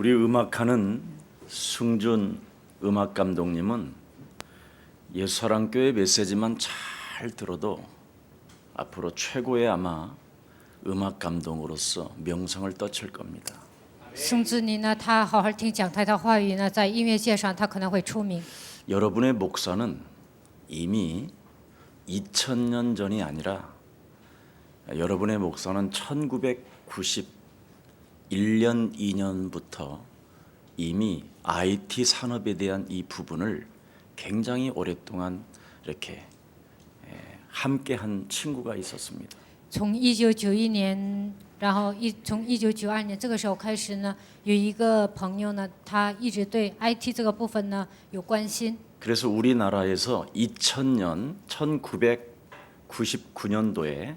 우리 음악하는 승준 음악 감독님은 예수사랑교회 메시지만 잘 들어도 앞으로 최고의 아마 음악 감독으로서 명성을 떠칠 겁니다. 孙子你呢，他好好听讲台的话语呢，在音乐界上他可能会出名。 여러분의 목사는 이미 2000년 전이 아니라 여러분의 목사는 1991년 2년부터 이미 IT 산업에 대한 이 부분을 굉장히 오랫동안 이렇게 함께한 친구가 있었습니다. 从1991年，然后从1992年这个时候开始呢，有一个朋友呢，他一直对 IT 这个部分呢有关心。 그래서 우리나라에서 2000년 1999년도에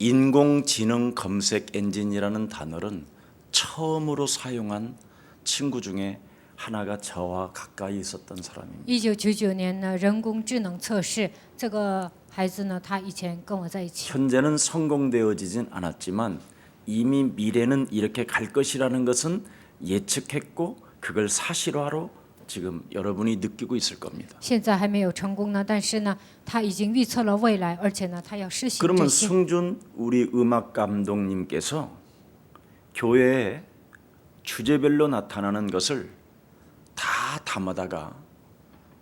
인공지능 검색 엔진이라는 단어를 처음으로 사용한 친구 중에 하나가 저와 가까이 있었던 사람입니다. 1999年呢，人工智能测试这个孩子呢，他以前跟我在一起。 현재는 성공되어지진 않았지만 이미 미래는 이렇게 갈 것이라는 것은 예측했고 그걸 사실화로 지금 여러분이 느끼고 있을 겁니다. 现在还没有成功呢，但是呢，他已经预测了未来，而且呢，他要实行这 그러면 些。 승준 우리 음악 감독님께서 교회에 주제별로 나타나는 것을 다 담아다가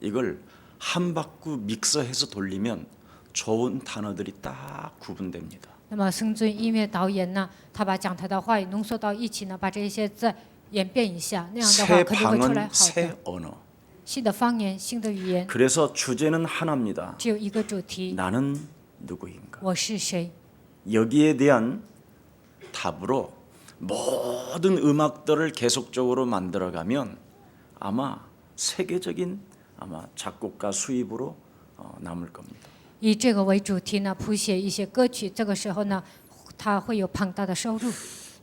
이걸 한 바퀴 믹서해서 돌리면 좋은 단어들이 딱 구분됩니다. 那么孙尊音乐导演呢，他把讲台的话语浓缩到一起呢，把这些再演变一下，那样的话 새 肯定会出来 방언, 好 새 的 언어. 新的方言、新的语言。 그래서 주제는 하나입니다. 只有一个主题， 나는 누구인가? 我是谁？ 여기에 대한 답으로 모든 음악들을 계속적으로 만들어가면 아마 세계적인 아마 작곡가 수입으로 남을 겁니다. 以这个为主题呢，谱写一些歌曲，这个时候呢，他会有庞大的收入。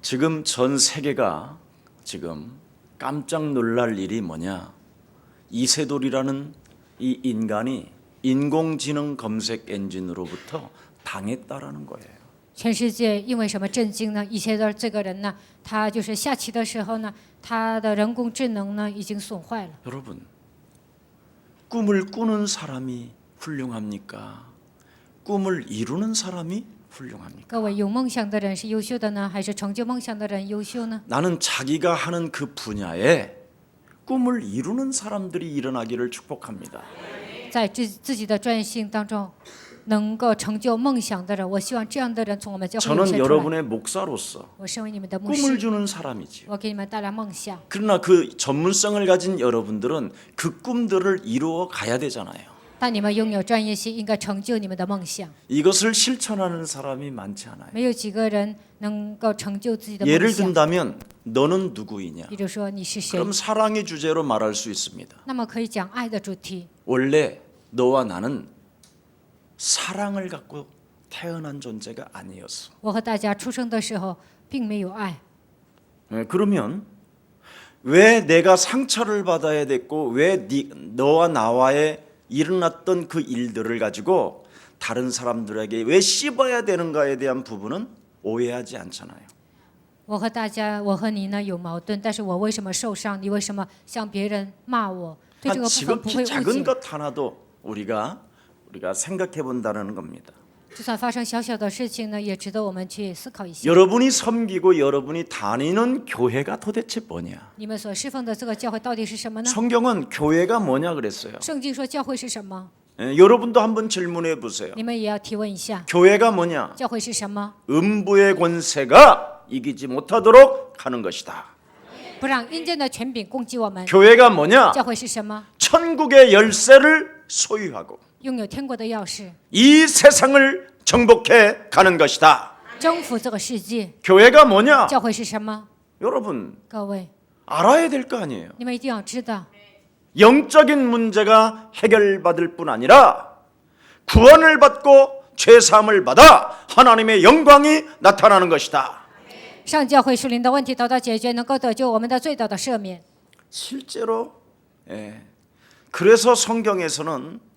지금 전 세계가 지금 깜짝 놀랄 일이 뭐냐? 이세돌이라는 이 인간이 인공지능 검색 엔진으로부터 당했다라는 거예요. 全世界因为什么震惊呢？以前的这个人呢，他就是下棋的时候呢，他的人工智能呢已经损坏了。 여러분, 꿈을 꾸는 사람이 훌륭합니까? 꿈을 이루는 사람이 훌륭합니까? 各位有梦想的人是优秀的呢，还是成就梦想的人优秀呢？ 나는 자기가 하는 그 분야에 꿈을 이루는 사람들이 일어나기를 축복합니다. 在自己的专业性当中，能够成就梦想的人，我希望这样的人从我们教会涌 저는 现出来。 여러분의 목사로서 我身为你们的牧 꿈을 师， 주는 사람이지요. 我给你们带来梦想。 그러나 그 전문성을 가진 여러분들은 그 꿈들을 이루어 가야 되잖아요. 但你们拥有专业性，应该成就你们的梦想。 이것을 실천하는 사람이 많지 않아요. 没有几个人能够成就自己的梦 예를 想。 든다면 너는 누구이냐? 比如说你是谁， 그럼 사랑의 주제로 말할 수 있습니다. 那么可以讲爱的主题。 원래 너와 나는 사랑을 갖고 태어난 존재가 아니었어. 我和大家出生的时候并没有爱， 그러면 왜 내가 상처를 받아야 됐고 왜 너와 나와의 일어났던 그 일들을 가지고 다른 사람들에게 왜 씹어야 되는가에 대한 부분은 오해하지 않잖아요. 我和大家，我和你呢有矛盾，但是我为什么受伤？你为什么向别人骂我？对这个部分不会 지극히 误 작은 解。 것 하나도 우리가 생각해 본다는 겁니다. 就算发生小小的事情呢，也值得我们去思考一下。 여러분이 섬기고 여러분이 다니는 교회가 도대체 뭐냐? 你们所侍奉的这个教会到底是什么呢？ 성경은 교회가 뭐냐 그랬어요. 圣经说教会是什么？ 여러분도 한번 질문해 보세요. 你们也要提问一下， 교회가 뭐냐? 教会是什么？ 음부의 권세가 이기지 못하도록 하는 것이다. 不让阴间的权柄攻击我们。 교회가 뭐냐? 教会是什么？ 천국의 열쇠를 소유하고 拥有天国的钥匙， 이 세상을 정복해 가는 것이다. 征服这个世界。 교회가 뭐냐? 教会是什么？ 여러분 各位， 알아야 될 거 아니에요. 你们一定要知道， 영적인 문제가 해결받을 뿐 아니라 구원을 받고 죄사함을 받아 하나님의 영광이 나타나는 것이다. 上教会属灵的问题得到解决，能够得救我们的罪得到赦免。 실제로 그래서 성경에서는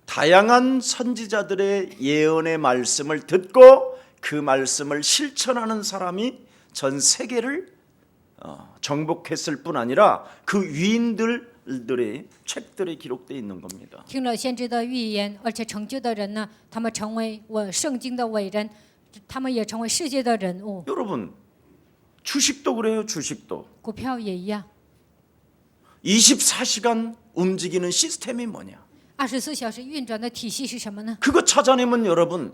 다양한 선지자들의 예언의 말씀을 듣고 그 말씀을 실천하는 사람이 전 세계를 정복했을 뿐 아니라 그 위인들의 책들에 기록되어 있는 겁니다. 听了先知的预言，而且成就的人呢，他们成为圣经的伟人，他们也成为世界的人物。 여러분 주식도 그래요. 주식도 股票也一样， 24시간 움직이는 시스템이 뭐냐? 24小时运转的体系是什么呢？ 그거 찾아내면 여러분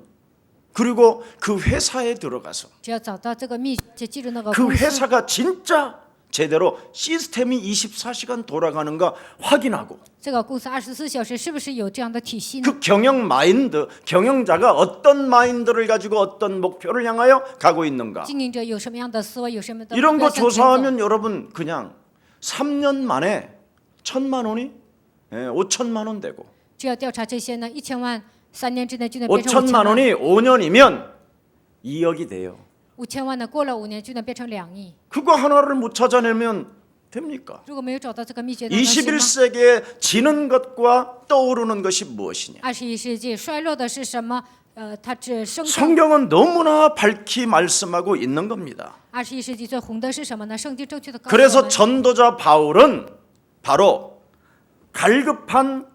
그리고 그 회사에 들어가서 只要找到这个秘诀，记住那个 그 公司， 회사가 진짜 제대로 시스템이 24시간 돌아가는가 확인하고 这个公司24小时是不是有这样的体系呢？ 그 경영 마인드, 경영자가 어떤 마인드를 가지고 어떤 목표를 향하여 가고 있는가 经营者有什么样的思维，有什么样的 이런 目 거 标向前走 조사하면 여러분 그냥 3년 만에 1,000만 원이 5천만 원 되고 只要调查这些呢，1000万3年之内就能变成 5천만 5000万， 원이 5년이면 2억이 돼요. 5000万呢，过了5年就能变成2亿。 그거 하나를 못 찾아내면 됩니까? 如果没有找到这个秘诀，能行吗？ 21세기에 지는 것과 떠오르는 것이 무엇이냐? 21世纪衰落的是什么？它只生长。 성경은 너무나 밝히 말씀하고 있는 겁니다. 21世纪最红的是什么呢？圣经正确的告诉我 그래서 们， 전도자 바울은 바로 갈급한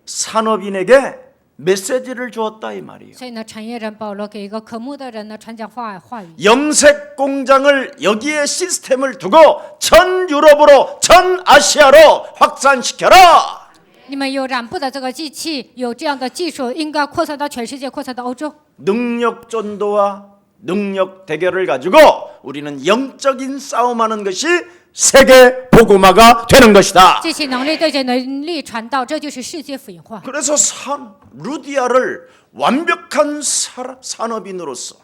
산업인에게 메시지를 주었다 이 말이에요. 所以呢，产业人保罗给一个渴慕的人呢传讲话语。 염색 공장을 여기에 시스템을 두고 전 유럽으로 전 아시아로 확산시켜라. 你们有染布的这个机器，有这样的技术，应该扩散到全世界，扩散到欧洲。 능력 전도와 능력 대결을 가지고 우리는 영적인 싸움하는 것이 세계 복음화가 되는 것이다. 这些能力对这能力传道，这就是世界福音化。 그래서 루디아를 완벽한 산업인으로서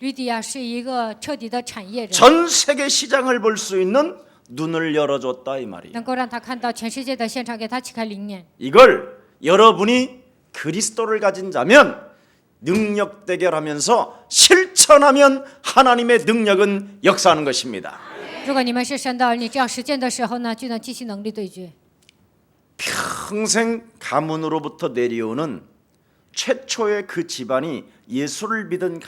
吕底亚是一个彻底的产业人， 전 세계 시장을 볼 수 있는 눈을 열어줬다 이 말이에요. 能够让他看到全世界的现场，给他启开灵眼。 이걸 여러분이 그리스도를 가진 자면 능력 대결하면서 실천하면 하나님의 능력은 역사하는 것입니다. 如果你们是神的儿女，这样实践的时候呢，就能进行能力对决。 평생 가문으로부터 내려오는 최초의 그 집안이 예수를 믿은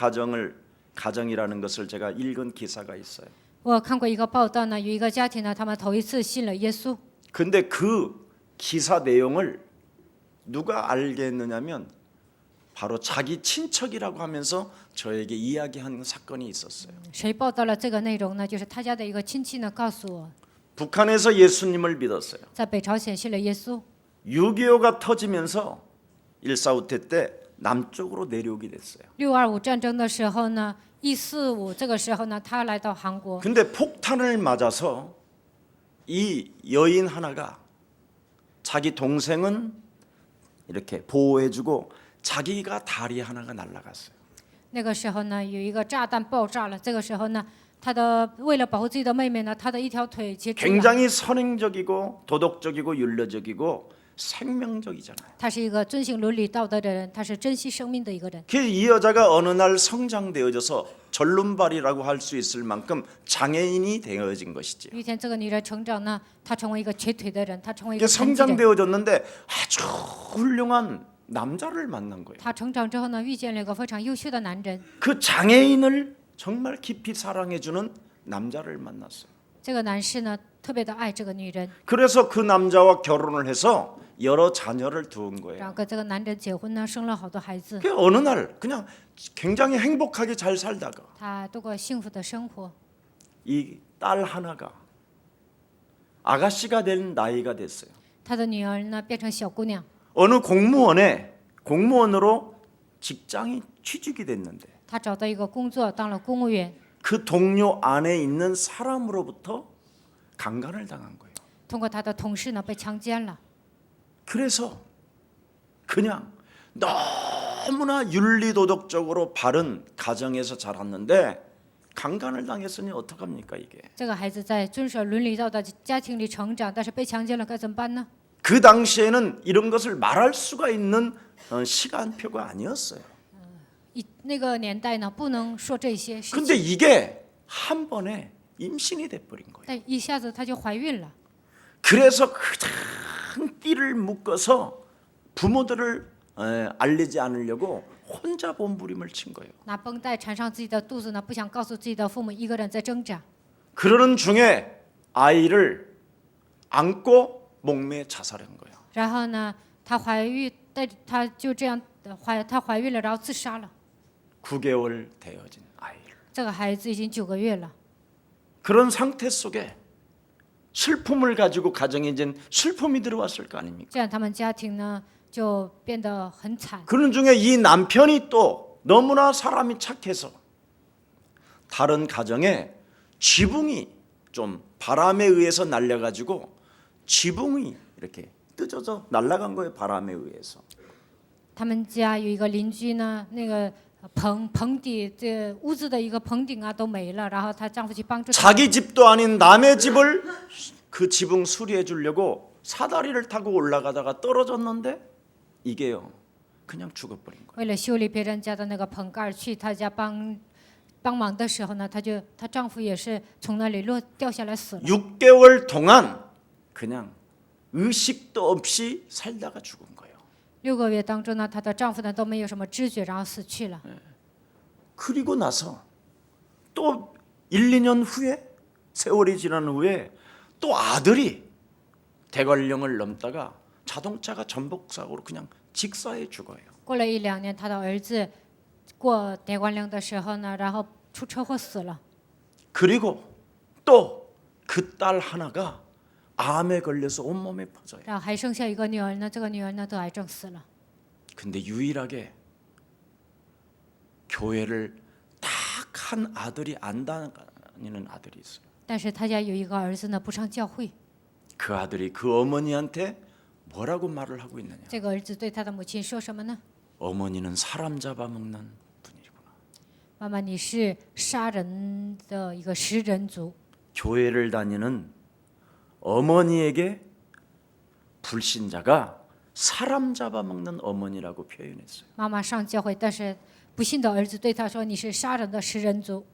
가정이라는 것을 제가 읽은 기사가 있어요. 我看过一个报道呢，有一个家庭呢，他们头一次信了耶稣。 근데 그 기사 내용을 누가 알게 했느냐면 바로 자기 친척이라고 하면서 저에게 이야기한 사건이 있었어요. 谁报道了这个内容呢？就是他家的一个亲戚呢，告诉我， 북한에서 예수님을 믿었어요. 在北朝鲜信了耶稣。 6.25가 터지면서 1.4.5태 때 남쪽으로 내려오게 됐어요. 6.25战争的时候呢，145这个时候呢，他来到韩国。 근데 폭탄을 맞아서 이 여인 하나가 자기 동생은 이렇게 보호해주고 자기가 다리 하나가 날아갔어요. 那个时候呢，有一个炸弹爆炸了。这个时候呢，他的为了保护自己的妹妹呢，他的一条腿截肢了。 굉장히 선행적이고 도덕적이고 윤리적이고 생명적이잖아요. 他是一个遵行伦理道德的人，他是珍惜生命的一个人。 이 여자가 어느 날 성장되어져서 절름발이라고 할 수 있을 만큼 장애인이 되어진 것이지. 有一天，这个女人成长呢，她成为一个瘸腿的人，她成为一个 이게 残疾人。 성장되어졌는데 아주 훌륭한 남자를 만난 거예요. 她成长之后呢，遇见了一个非常优秀的男人。 그 장애인을 정말 깊이 사랑해주는 남자를 만났어요. 这个男士呢，特别的爱这个女人， 그래서 그 남자와 결혼을 해서 여러 자녀를 두은 然 거예요. 后跟这个男人结婚呢，生了好多孩子。 그 어느 날 그냥 굉장히 행복하게 잘 살다가 他度过幸福的生活。 이 딸 하나가 아가씨가 된 나이가 됐어요. 他的女儿呢，变成小姑娘。 어느 공무원으로 직장이 취직이 됐는데 他找到一个工作，当了公务员。 그 동료 안에 있는 사람으로부터 강간을 당한 거예요. 通过他的同事呢，被强奸了。 그래서 그냥 너무나 윤리도덕적으로 바른 가정에서 자랐는데 강간을 당했으니 어떡합니까 이게. 这个孩子在遵守伦理道德家庭里成长，但是被强奸了，该怎么办呢？ 그 당시에는 이런 것을 말할 수가 있는 시간표가 아니었어요. 那个年代呢，不能说这些事 근데 情， 이게 한 번에 임신이 돼버린 거예요. 但一下子她就怀孕了。 그래서 큰 띠를 묶어서 부모들을 알리지 않으려고 혼자 몸부림을 친 거예요. 拿绷带缠上自己的肚子呢，不想告诉自己的父母，一个人在挣扎。 그러는 중에 아이를 안고 목매에 자살한 거예요. 然后呢，她怀孕，她就这样她怀孕了，然后自杀了。 9개월 되어진 아이를. 这个孩子已经9个月了， 그런 상태 속에 슬픔을 가지고 가정에 이제 슬픔이 들어왔을 거 아닙니까? 这样他们家庭呢就变得很惨。 그런 중에 이 남편이 또 너무나 사람이 착해서 다른 가정에 지붕이 좀 바람에 의해서 날려가지고 지붕이 이렇게 뜯어져 날아간 거예요. 바람에 의해서. 他们家有一个邻居呢，那个棚底这屋子的一个棚顶啊都没了，然后她丈夫去帮助她。 자기 집도 아닌 남의 집을 그 지붕 수리해 주려고 사다리를 타고 올라가다가 떨어졌는데 이게요 그냥 죽어버린 거예요. 为了修理别人家的那个棚盖，去她家帮忙的时候呢，她丈夫也是从那里掉下来死了。 6개월 동안 그냥 의식도 없이 살다가 죽은 거예요. 6个月当中呢，她的丈夫呢都没有什么知觉，然后死去了。 그리고 나서 또 1, 2년 후에 세월이 지난 후에 또 아들이 대관령을 넘다가 자동차가 전복사고로 그냥 직사해 죽어요. 过了1、2年，她的儿子过대관령的时候呢，然后出车祸死了。 그리고 또 그 딸 하나가 암에 걸려서 온몸에 퍼져요. 然后还剩下一个女儿呢，这个女儿呢得癌症死了。 근데 유일하게 교회를 딱 한 아들이 안 다니는 아들이 있어요. 但是他家有一个儿子呢不上教会， 그 아들이 그 어머니한테 뭐라고 말을 하고 있느냐? 这个儿子对他的母亲说什么呢？ 어머니는 사람 잡아먹는 분이구나. 妈妈，你是杀人的一个食人族。 교회를 다니는 어머니에게 불신자가 사람 잡아먹는 어머니라고 표현했어요. 妈妈上教会，但是不信的儿子对他说：“你是杀人的食人族。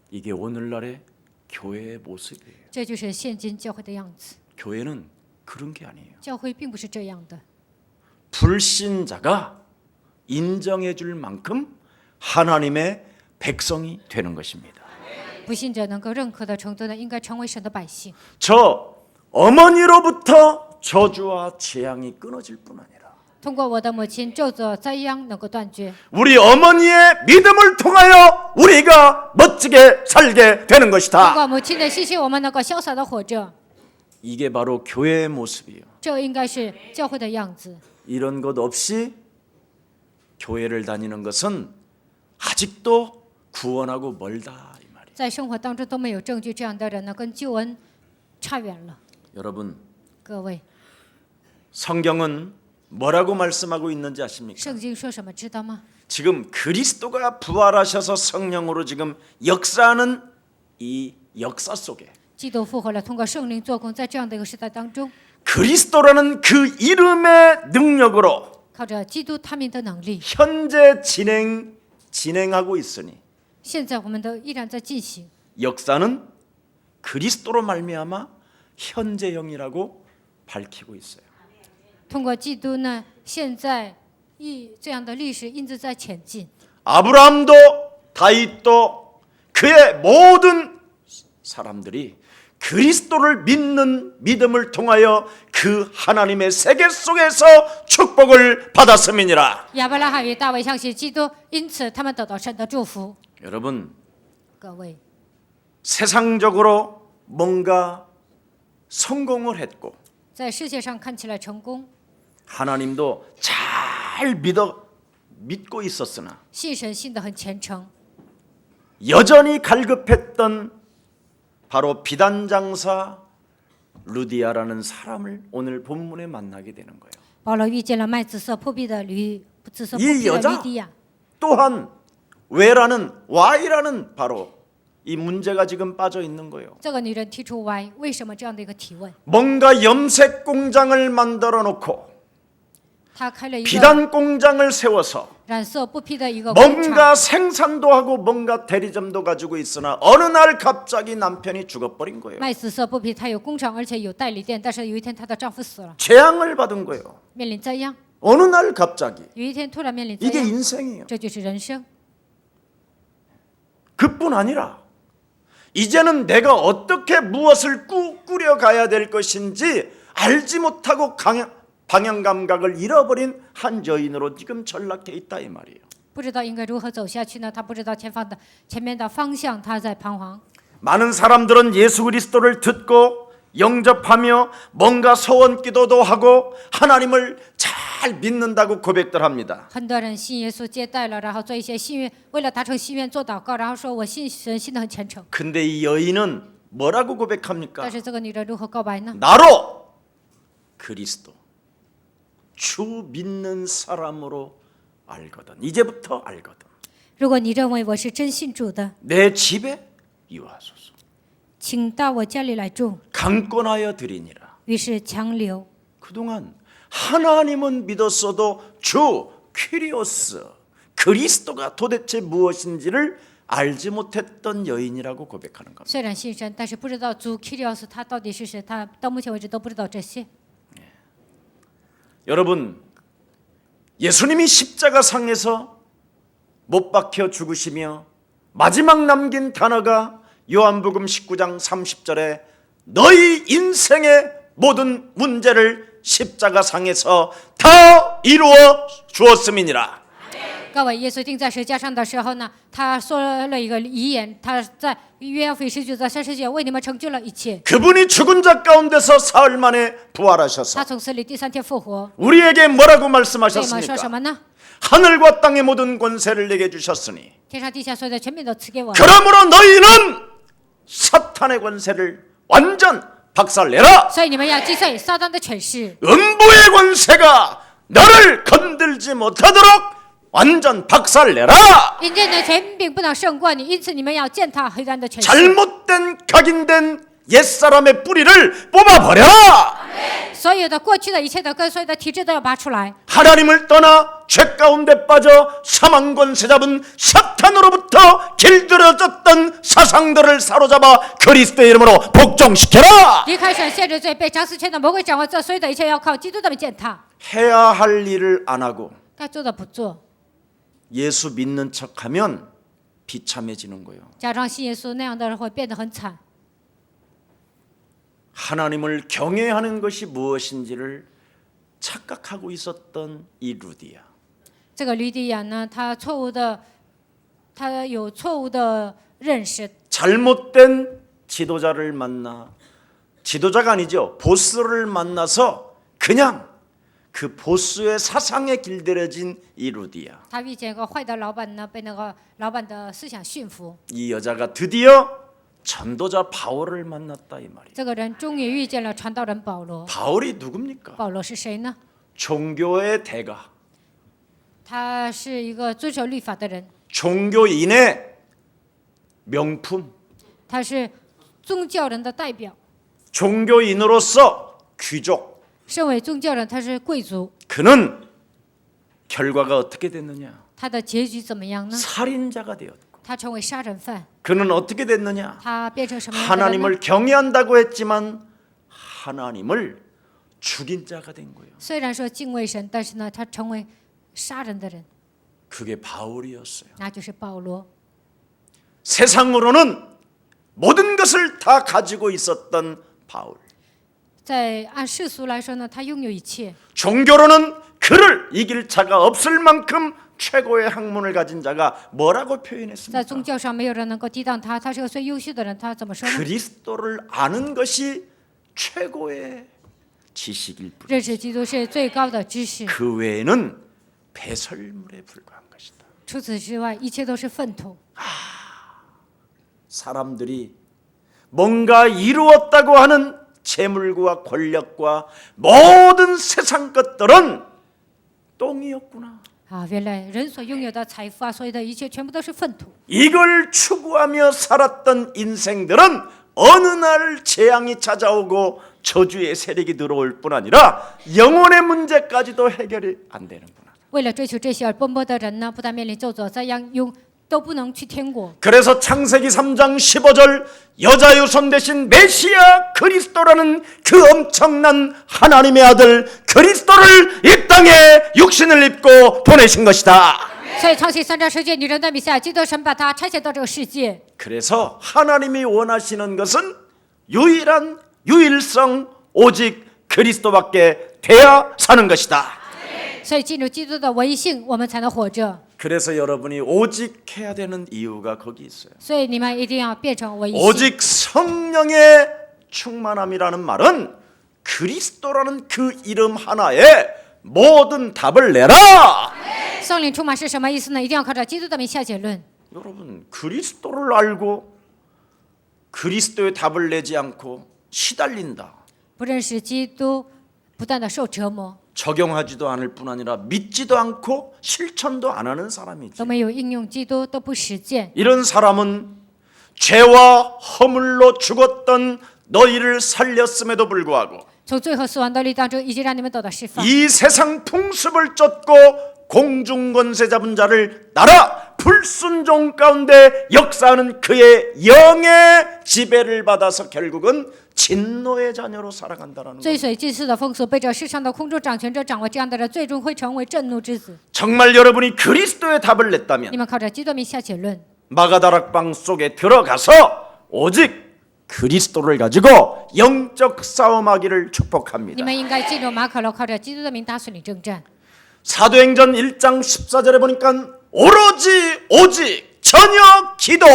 이게 오늘날의 교회의 모습이에요. ”这就是现今教会的样子。 교회는 그런 게 아니에요. 教会并不是这样的。 불신자가 인정해 줄 만큼 하나님의 백성이 되는 것입니다. 不信者能够认可的程度呢，应该成为神的百姓。 저 어머니로부터 저주와 재앙이 끊어질 뿐 아니라 通过我的母亲咒诅灾殃能够断绝， 우리 어머니의 믿음을 통하여 우리가 멋지게 살게 되는 通 것이다. 过母亲的信心，我们能够潇洒的活着。 이게 바로 교회의 모습이에요. 这应该是教会的样子。 이런 것 없이 교회를 다니는 것은 아직도 구원하고 멀다 이 말이에요. 在生活当中都没有证据，这样的人呢，跟救恩差远了。 여러분, 各位， 성경은 뭐라고 말씀하고 있는지 아십니까? 圣经说什么知道吗？ 지금 그리스도가 부활하셔서 성령으로 지금 역사하는 이 역사 속에 基督复活了，通过圣灵做工，在这样的一个时代当中， 그리스도라는 그 이름의 능력으로 靠着基督他名的能力， 현재 진행하고 있으니 现在我们都依然在进行。 역사는 그리스도로 말미암아 현재형이라고 밝히고 있어요. 通过基督呢，现在这样的历史印子在前进。 아브라함도 다윗도 그의 모든 사람들이 그리스도를 믿는 믿음을 통하여 그 하나님의 세계 속에서 축복을 받았음이니라. 亚伯拉罕与大卫相信基督，因此他们得到神的祝福。 여러분, 各位， 세상적으로 뭔가 성공을 했고 在世界上看起来成功， 하나님도 잘 믿고 있었으나 信神信得很虔诚， 여전히 갈급했던 바로 비단장사 루디아라는 사람을 오늘 본문에 만나게 되는 거예요. 保罗遇见了卖紫色破壁的紫色破 이 壁的 여자 吕底亚。 또한 왜라는 Y라는 바로 이 문제가 지금 빠져 있는 거예요. 这个女人提出 Y， 为什么这样的一个提问？ 뭔가 염색 공장을 만들어 놓고 她开了一个 비단 공장을 세워서 染色布匹的一个工厂， 뭔가 생산도 하고 뭔가 대리점도 가지고 있으나 어느 날 갑자기 남편이 죽어버린 거예요. 卖紫色布匹，她有工厂，而且有代理店，但是有一天她的丈夫死了， 재앙을 받은 거예요. 面临灾殃。 어느 날 갑자기 有一天突然面临灾 이게 殃， 인생이에요. 这就是人生。 그뿐 아니라 이제는 내가 어떻게 무엇을 꾸려가야 될 것인지 알지 못하고 방향 감각을 잃어버린 한 여인으로 지금 전락해 있다 이 말이에요. 不知道应该如何走下去呢？他不知道前面的方向，他在彷徨。 많은 사람들은 예수 그리스도를 듣고 영접하며 뭔가 소원 기도도 하고 하나님을 잘 믿는다고 고백들 합니다. 很多人信耶稣接待了，然后做一些心愿，为了达成心愿做祷告，然后说我信神，信得很虔诚。 근데 이 여인은 뭐라고 고백합니까? 但是这个女人如何告白呢？ 나로 그리스도 주 믿는 사람으로 알거든. 이제부터 알거든. 如果你认为我是真信主的， 내 집에 이와소서. 请到我家里来住。 강권하여 드리니라. 于是强留。 그동안 하나님은 믿었어도 주 퀴리오스 그리스도가 도대체 무엇인지를 알지 못했던 여인이라고 고백하는 겁니다. 虽然信神，但是不知道主 Kyrios 他到底是谁，他到目前为止都不知道这些。 여러분, 예수님이 십자가 상에서 못 박혀 죽으시며 마지막 남긴 단어가 요한복음 19장 30절에 너희 인생의 모든 문제를 십자가 상에서 다 이루어 주었음이니라. 各位，耶稣钉在十字架上的时候呢，他说了一个遗言，他在约翰福音19章30节为你们成就了一切。 그분이 죽은 자 가운데서 사흘 만에 부활하셔서 他从死里第3天复活， 우리에게 뭐라고 对我们说什 말씀하셨습니까? 么呢？ 하늘과 땅의 모든 권세를 내게 주셨으니 天上地下所有的权柄都赐给我。 그러므로 너희는 사탄의 권세를 완전 박살내라. 所以你们要击碎撒旦的权势， 음부의 권세가 너를 건들지 못하도록 완전 박살내라. 阴间的权柄不能胜过你，因此你们要践踏黑暗的权势。 잘못된 각인된 옛사람의 뿌리를 뽑아버려라. 所有的过去的一切的根，所有的体制都要拔出来。 하나님을 떠나 죄 가운데 빠져 사망 권세 잡은 사탄으로부터 길들여졌던 사상들을 사로잡아 그리스도의 이름으로 복종시켜라. 离开神限制罪，被掌死权的魔鬼掌握这所有的一切，要靠基督的名践踏。 해야 할 일을 안 하고 该做的不做， 예수 믿는 척하면 비참해지는 거예요. 假装信耶稣那样的人会变得很惨。 하나님을 경외하는 것이 무엇인지를 착각하고 있었던 이 루디아. 这个吕底亚呢，他有错误的认识， 잘못된 지도자를 만나 지도자가 아니죠. 보스를 만나서 그냥 그 보스의 사상에 길들여진 이 루디아. 他遇见一个坏的老板呢，被那个老板的思想驯服。 이 여자가 드디어 전도자 바울을 만났다 이 말이에요. 这个人终于遇见了传道人保罗。 바울이 누굽니까? 保罗是谁呢？ 종교의 대가, 他是一个遵守律法的人， 종교인의 명품, 他是宗教人的代表。 종교인으로서 귀족. 身为宗教人，他是贵族。 그는 결과가 어떻게 됐느냐? 他的结局怎么样呢？ 살인자가 되었고. 他成为杀人犯。 그는 어떻게 됐느냐? 他变成什么样的人呢？ 하나님을 경외한다고 했지만 하나님을 죽인 자가 된 거예요. 虽然说敬畏神，但是呢，他成为杀人的人， 그게 바울이었어요. 那就是保罗。 세상으로는 모든 것을 다 가지고 있었던 바울. 在按世俗来说呢，他拥有一切； 종교로는 그를 이길 자가 없을 만큼 최고의 학문을 가진 자가 뭐라고 在 표현했습니까? 宗教上没有人能够抵挡他，他是个最优秀的人。他怎么说呢？ 그리스도를 아는 것이 최고의 지식일 뿐. 认识基督是最高的知识， 그 외에는 배설물에 불과한 것이다. 除此之外，一切都是粪土。 사람들이 뭔가 이루었다고 하는 재물과 권력과 모든 세상 것들은 똥이었구나. 啊，原来人所拥有的财富啊，所有的一切全部都是粪土。 이걸 추구하며 살았던 인생들은 어느 날 재앙이 찾아오고 저주의 세력이 들어올 뿐 아니라 영혼의 문제까지도 해결이 안 되는구나. 为了追求这些而奔波的人呢，不但面临咒诅，再都不能去天国。 그래서 창세기 3장 15절 여자 유손 대신 메시아 그리스도라는 그 엄청난 하나님의 아들 그리스도를 이 땅에 육신을 입고 보내신 것이다. 所以创世3章10节，女人的米夏，基督神把他差遣到这个世界。 그래서 하나님이 원하시는 것은 유일한 유일성 오직 그리스도밖에 돼야 사는 것이다. 所以进入基督的唯一性，我们才能活着。 그래서 여러분이 오직 해야 되는 이유가 거기 있어요. 所以你们一定要变成唯一性。 오직 성령의 충만함이라는 말은 그리스도라는 그 이름 하나에 모든 답을 내라. 圣灵充满是什么意思呢？一定要靠着基督的名下结论。 여러분 그리스도를 알고 그리스도의 답을 내지 않고 시달린다. 不认识基督，不断的受折磨， 적용하지도 않을 뿐 아니라 믿지도 않고 실천도 안 하는 都 사람이지. 没有应用基督，都不实践。 이런 사람은 죄와 허물로 죽었던 너희를 살렸음에도 불구하고 从罪和死亡的力当中，已经让你们得到释放。 이 세상 풍습을 쫓고 공중 권세 잡은 자를 따라 불순종 가운데 역사하는 그의 영의 지배를 받아서 결국은 진노의 자녀로 살아간다는 追 거예요. 随祭祀的风俗，被这世上的空中掌权者掌握，这样的人最终会成为震怒之子。 정말 여러분이 그리스도의 답을 你 냈다면 们靠着基督名下结论， 마가다락방 속에 들어가서 오직 그리스도를 가지고 영적 싸움하기를 你 축복합니다. 们应该进入马可楼，靠着基督的名打属灵征战。 사도행전 1장 14절에 보니까 오직 전혀 기도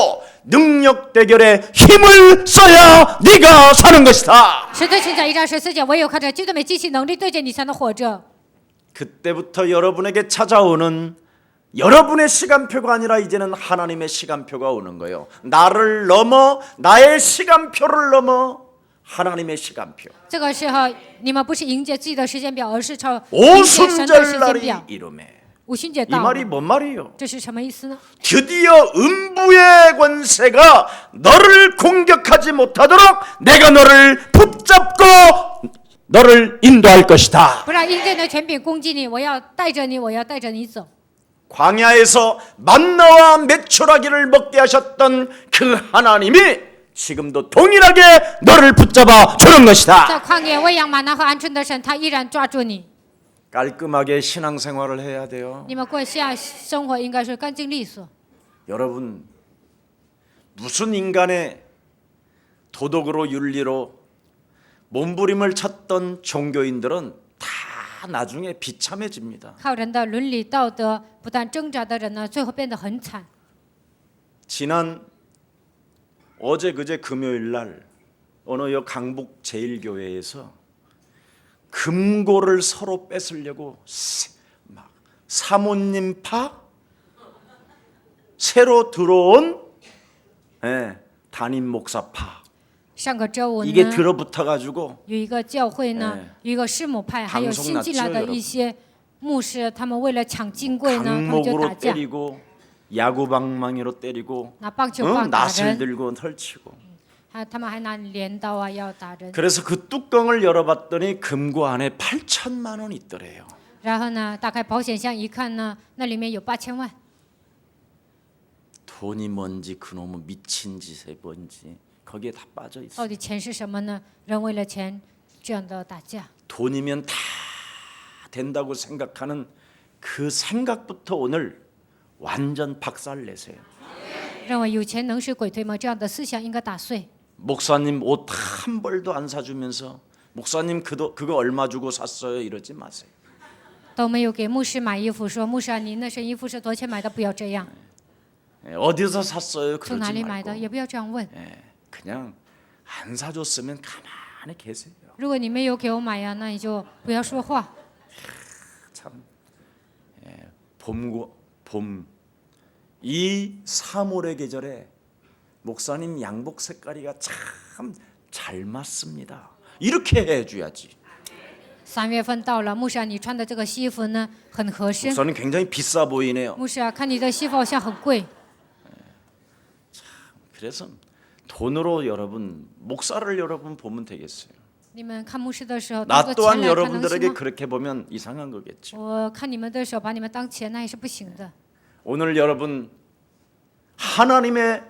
능력 대결에 힘을 써야 네가 사는 것이다. 使徒行传1章14节，唯有靠着基督的名激起能力对决，你才能活着。 그때부터 여러분에게 찾아오는 여러분의 시간표가 아니라 이제는 하나님의 시간표가 오는 거예요. 나를 넘어 나의 시간표를 넘어 하나님의 시간표. 这个时候，你们不是迎接自己的时间表，而是朝迎接神的时间 오순절날이 表。 이름에. 五旬节 이 到 말이 了， 뭔 말이에요? 这是什么意思呢？ 드디어 음부의 권세가 너를 공격하지 못하도록 내가 너를 붙잡고 너를 인도할 것이다. 不让阴间的权柄攻击你，我要带着你，我要带着你走。 광야에서 만나와 메추라기를 먹게 하셨던 그 하나님이 지금도 동일하게 너를 붙잡아 주는 在 것이다. 旷野喂养玛拿和鹌鹑的神，他依然抓住你。 깔끔하게 신앙생활을 해야 돼요. 你们过下生活应该是干净利索。 여러분 무슨 인간의 도덕으로 윤리로 몸부림을 쳤던 종교인들은 다 나중에 비참해집니다. 靠人的伦理道德不断挣扎的人呢，最后变得很惨。 지난 어제 그제 금요일 날 어느 여 강북 제일교회에서 금고를 서로 뺏으려고 막 사모님파 새로 들어온 담임 목사파 上个周五 이게 呢， 들어붙어 가지고 有一个教会呢，有一个师母派，还有新进来的一些牧师，他们为了抢金柜呢，他们就打 강목으로 架， 때리고 야구방망이로 때리고 拿棒球棒打 낫을 人， 들고 설치고 他们还拿镰刀啊要打人。 그래서 그 뚜껑을 열어봤더니 금고 안에 8천만 원 있더래요. 然后呢，打开保险箱一看呢，那里面有8000万。 돈이 뭔지 그놈의 미친 짓에 뭔지 거기에 다 빠져 있어. 到底钱是什么呢？人为了钱这样的打架， 돈이면 다 된다고 생각하는 그 생각부터 오늘 완전 박살내세요. 认为有钱能使鬼推磨，这样的思想应该打碎。 목사님 옷 한 벌도 안 사주면서 목사님 그거 얼마 주고 샀어요 이러지 마세요. 都没有给牧师买衣服，说牧师啊，你那身衣服是多少钱买的？不要这样， 어디서 샀어요 从哪 그러지 里买的？ 말고 也不要这样问。 그냥 안 사줬으면 가만히 계세요. 如果你没有给我买呀，那你就不要说话。 참 봄 이 3월의 계절에 목사님 양복 색깔이가 참 잘 맞습니다. 이렇게 해줘야지. 3月份到了，牧师啊，你穿的这个西服呢很合身。 목사님 굉장히 비싸 보이네요. 牧师啊，看你的西服好像很贵。 그래서 돈으로 여러분 목사를 여러분 보면 되겠어요. 你们看牧师的时候， 나 当做 또한 钱来看能 여러분들에게 行吗？ 그렇게 보면 이상한 거겠죠. 我看你们的时候，把你们当钱那也是不行的。 오늘 여러분 하나님의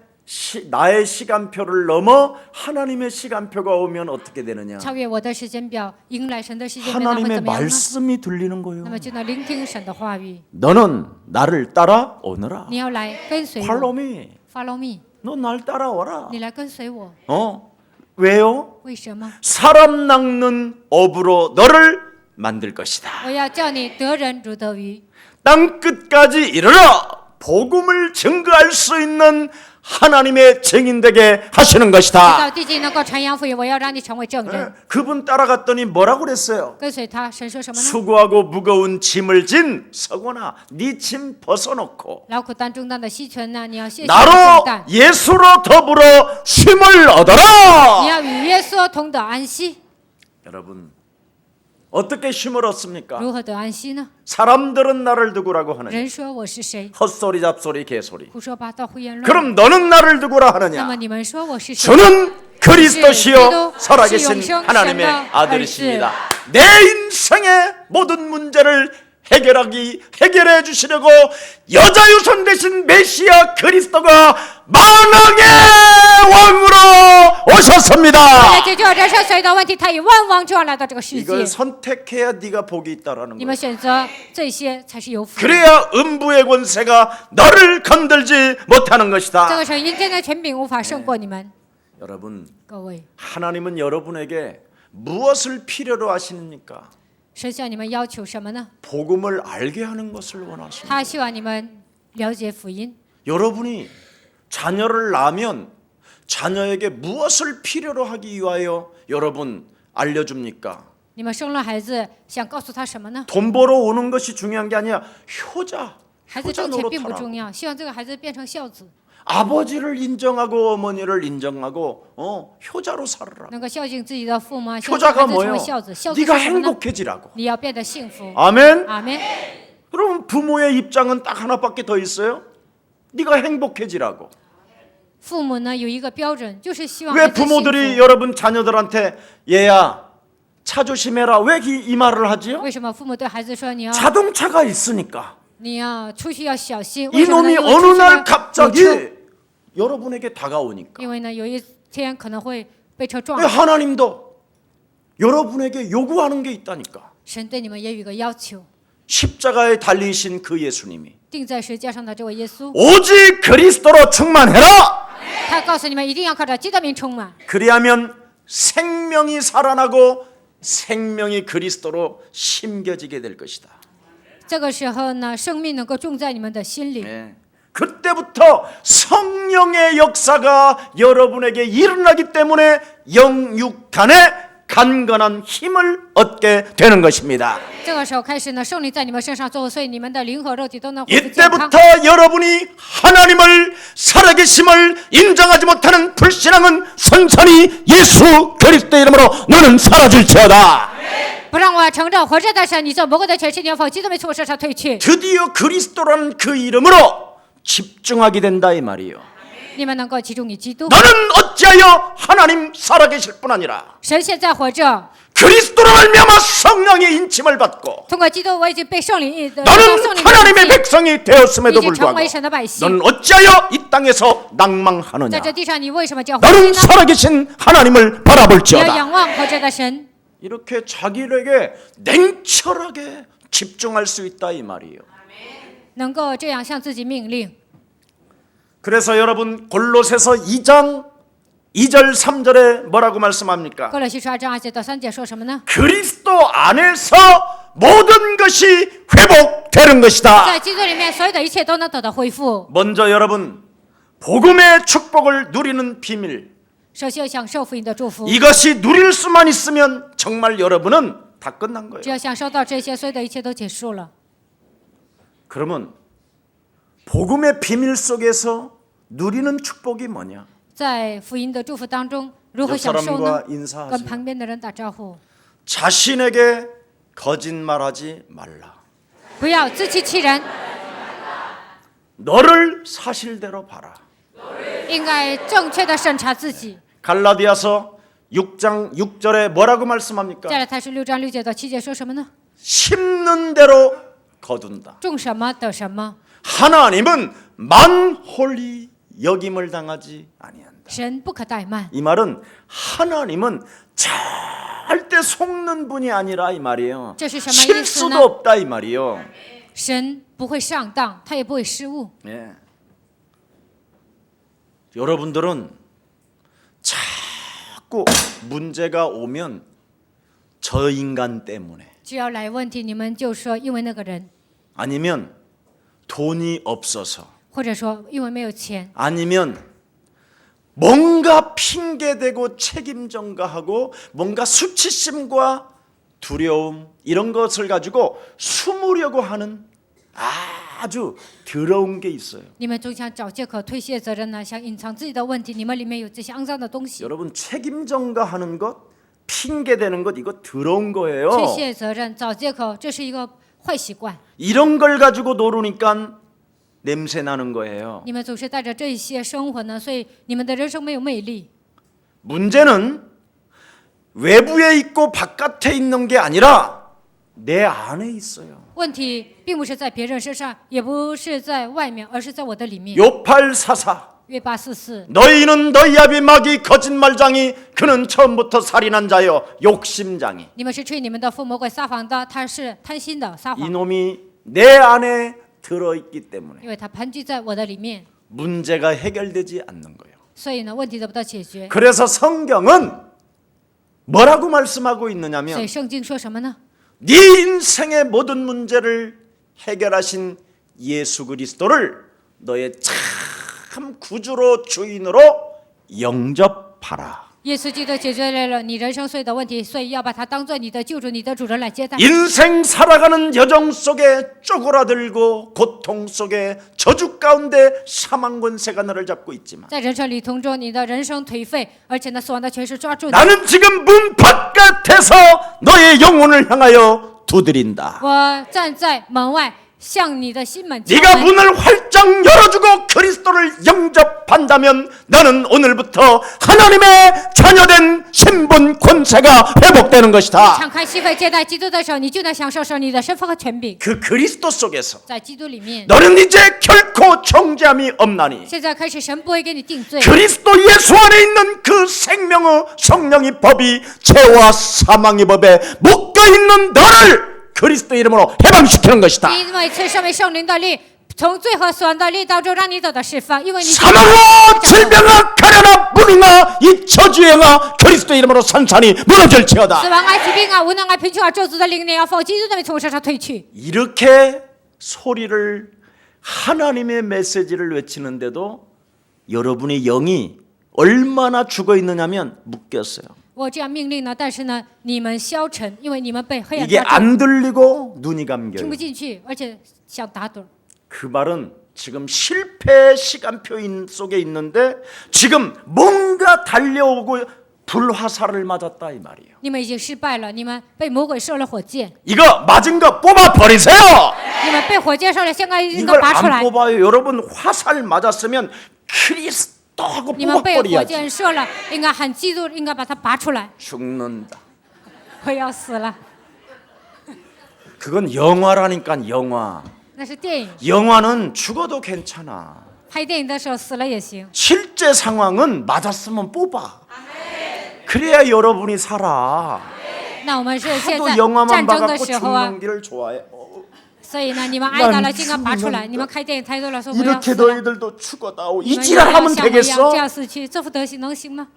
나의 시간표를 넘어 하나님의 시간표가 오면 어떻게 되느냐? 超越我的时间表，迎来神的时间表，那会 하나님의 怎么样呢？ 말씀이 들리는 거예요. 那么就能聆听神的话语。 너는 나를 따라오너라. 你要来跟随 Follow 我 me. ，Follow me， 너 날 따라와라. 你来跟随我。 왜요? 为什么？ 사람 낚는 업으로 너를 만들 것이다. 我要叫你得人如得鱼， 땅 끝까지 이르러 복음을 증거할 수 있는 하나님의 증인되게 하시는 直 것이다. 到地极能够传扬福音。我要让你成为证人。 그분 따라갔더니 뭐라고 그랬어요? 跟随他，神说什么呢？ 수고하고 무거운 짐을 진 서거나 네 짐 벗어놓고 劳苦担重担的西存呢？你要卸下 나로 重担， 예수로 더불어 쉼을 你 얻어라. 要与耶稣同得安息。 여러분 어떻게 쉼을 얻습니까? 如何得安息呢？ 사람들은 나를 누구라고 하느냐? 人说我是谁？ 헛소리 잡소리 개소리. 胡说八道，胡言乱语。 그럼 너는 나를 누구라 那么 하느냐? 你们说我是谁？ 저는 그리스도시요 그리스도 살아계신 시용성 하나님의 신의 아들이십니다. 내 인생의 모든 문제를 해결해 주시려고 여자 유선 대신 메시아 그리스도가 만왕의 왕으로 为了 오셨습니다. 解决我人生所有的问题，他以万王之王来到这个世界 이걸 。 선택해야 네가 복이 있다라는 你们 거예요. 选择这些才是有福的。 그래야 음부의 권세가 너를 건들지 못하는 这 것이다. 个时候，阴间的权柄无法胜过你们。 여러분, 各位， 하나님은 여러분에게 무엇을 필요로 하시니까? 神向你们要求什么呢？ 복음을 알게 하는 것을 원하십니다. 他希望你们了解福音。 여러분이 자녀를 낳으면 자녀에게 무엇을 필요로 하기 위하여 여러분 알려줍니까? 你们生了孩子，想告诉他什么呢？ 돈 벌어 오는 것이 중요한 게 아니라 효자, 孩子 효자 挣钱并不 노릇하라고. 重要，希望这个孩子变成孝子， 아버지를 인정하고 어머니를 인정하고 효자로 살아라. 能够孝敬自己的父母，希望这个 효자가 孩子成为 뭐예요? 孝子。孝子是 네가 什么呢？ 행복해지라고. 你要变得幸福。 아멘. 阿门。 그럼 부모의 입장은 딱 하나밖에 더 있어요. 네가 행복해지라고. 父母呢有一个标准，就是希望 왜 孩子幸 부모들이 福。 여러분 자녀들한테 얘야 차 조심해라 왜 이 말을 하지요? 为什么父母对孩子说你要 자동차가 있으니까 你要出去要小心？为什么呢？ 이놈이 因为 어느 出去 날 呢 갑자기 有车 여러분에게 다가오니까 因为呢有一天可能会被车撞 왜 。 하나님도 여러분에게 요구하는 게 있다니까. 神对你们也有一个要求， 십자가에 달리신 그 예수님이 钉在十字架上的这位耶稣， 오직 그리스도로 충만해라. 他告诉你们一定要靠着基督名充满， 그리하면 생명이 살아나고 생명이 그리스도로 심겨지게 될 것이다. 这个时候呢，生命能够种在你们的心里。 네. 그때부터 성령의 역사가 여러분에게 일어나기 때문에 영육 간에 간건한 힘을 얻게 되는 것입니다. 这个时候开始呢，圣灵在你们身上作，所以你们的灵和肉体都能恢复健康。 이때부터 여러분이 하나님을 살아계심을 인정하지 못하는 불신앙은 선선히 예수 그리스도의 이름으로 너는 사라질지어다. 不让我承认活着的神，你这魔鬼的权势，你要否基督名从我身上退去。 드디어 그리스도라는 그 이름으로 집중하게 된다 이 말이에요. 你们能够集中于基督。 너는 어찌하여 하나님 살아계실 뿐 아니라 神现在活着， 그리스도로 말미암아 성령의 인침을 받고 通过基督，我已经被圣灵圣 너는 灵 하나님의 的 백성이 되었음에도 已经成 불구하고 为神的百姓。 너는 어찌하여 이 땅에서 낭망하느냐? 在这地上，你为什么叫活 너는 呢？ 살아계신 하나님을 你要 바라볼지어다. 仰望活着的神， 이렇게 자기에게 냉철하게 집중할 수 있다 이 말이에요. 能够这样向自己命令。 그래서 여러분 골로새서 2장 2절 3절에 뭐라고 말씀합니까? 哥罗西书2章2节到3节说什么呢？ 그리스도 안에서 모든 것이 회복되는 것이다. 在基督里面，所有的一切都能得到恢复。 먼저 여러분 복음의 축복을 누리는 비밀 首先享受福音的祝福， 이것이 누릴 수만 있으면 정말 여러분은 다 끝난 거예요. 只要享受到这些，所有的一切都结束了。 그러면 복음의 비밀 속에서 누리는 축복이 뭐냐? 在福音的祝福当中，如何 옆 享受呢 사람과 ？跟 인사하세요. 旁边的人打招呼， 자신에게 거짓말하지 말라. 不要自欺欺人， 너를 사실대로 봐라. 应该正确的审查自己。 갈라디아서 6장 6절에 뭐라고 말씀합니까? 加拉太书6章6节到7节说什么呢？ 심는 대로 거둔다. 种什么得什么。 하나님은 만홀히 여김을 당하지 아니한다. 神不可怠慢。 이 말은 하나님은 절대 속는 분이 아니라 이 말이에요. 这是什么意思 실수도 呢？ 없다 이 말이에요. 神不会上当，他也不会失误。 예. 여러분들은 자꾸 문제가 오면 저 인간 때문에 只要来问题，你们就说因为那个人， 아니면 돈이 없어서 或者说因为没有钱， 아니면 뭔가 핑계대고 책임 전가하고 뭔가 수치심과 두려움 이런 것을 가지고 숨으려고 하는 아주 더러운 게 있어요. 你们总想找借口推卸责任呢，想隐藏自己的问题，你们里面有这些肮脏的东西。 여러분 책임 전가하는 것, 핑계대는 것 이거 더러운 推 거예요. 卸责任、找借口，这是一个坏习惯。 이런 걸 가지고 노르니까 냄새 나는 거예요. 你们总是带着这些生活呢，所以你们的人生没有魅力。 문제는 외부에 있고 바깥에 있는 게 아니라 내 안에 있어요. 问题并不是在别人身上，也不是在外面，而是在我的里面。 요팔사사 约844， 너희는 너희 아비 마귀 거짓말장이 그는 처음부터 살인한 자여 욕심장이 你们是吹你们的父魔鬼撒谎的，他是贪心的撒谎， 이놈이 내 안에 들어있기 때문에 因为他盘踞在我的里面， 문제가 해결되지 않는 거예요. 所以呢，问题得不到解决。 그래서 성경은 뭐라고 말씀하고 所 있느냐면 以圣经说什么呢？ 네 인생의 모든 문제를 해결하신 예수 그리스도를 너의 참 구주로 주인으로 영접하라. 耶稣基督解决了你人生所有的问题，所以要把他当做你的救主、你的主人来接待。 인생 살아가는 여정 속에 쪼그라들고 고통 속에 저주 가운데 사망 권세가 너를 잡고 있지만 在人生旅途中，你的人生颓废，而且呢，死亡的权势抓住你。 나는 지금 문 바깥에서 너의 영혼을 향하여 두드린다. 我站在门外，向你的心门敲 네가 门。 문을 활짝 열어주고 그리스도를 영접한다면 너는 오늘부터 하나님의 자녀된 신분 권세가 회복되는 것이다. 敞开心扉接待基督的时候，你就能享受神你的身份和权柄。 그 그리스도 속에서 在基督里面， 너는 이제 결코 정죄함이 없나니 现在开始，神不会给你定罪。 그리스도 예수 안에 있는 그 생명의 성령의 법이 죄와 사망의 법에 묶여있는 너를 그리스도 이름으로 해방시키는 것이다. 因为赐身为圣灵的力，从罪和死亡的力当中让你得到释放，因为你 사망아 질병아 가련아 무능아 이 저주의 영아 그리스도 이름으로 산산이 무너질지어다. 死亡啊、疾病啊、无能啊、贫穷啊、咒诅的灵力要奉基督的名从我身上退去。 이렇게 소리를 하나님의 메시지를 외치는데도 여러분의 영이 얼마나 죽어 있느냐면 묶였어요. 我这样命令呢，但是呢，你们消沉，因为你们被黑暗 이게 抓住， 안 들리고 눈이 听 감겨요. 不进去，而且想打盹。 그 말은 지금 실패 시간표 속에 있는데 지금 뭔가 달려오고 불화살을 맞았다 이 말이에요. 你们已经失败了，你们被魔鬼射了火箭， 이거 맞은 거 뽑아 버리세요. 你们被火箭射了，现在应该 이걸 拔出 안 来。 뽑아요. 여러분 화살 맞았으면 그리스도하고 你们被火 뽑아버려야지. 箭射了，应该喊基督，应该把它拔出来。 죽는다. 我要死了， 그건 영화라니까 영화. 那是电影， 영화는 죽어도 괜찮아. 拍电影的时候死了也行。 실제 상황은 맞았으면 뽑아. 그래야 여러분이 살아. 那我们是现 하도 在 영화만 战争的 봐갖고 时候啊， 죽는 길을 좋아해. 所以呢，你们挨打了，尽量拔出来。你们开电影太多了，说我要 이렇게 死了， 너희들도 죽어다오. 你 이 们 지랄 要 하면 像我一样 되겠어? 这样死去，这副德行能行吗？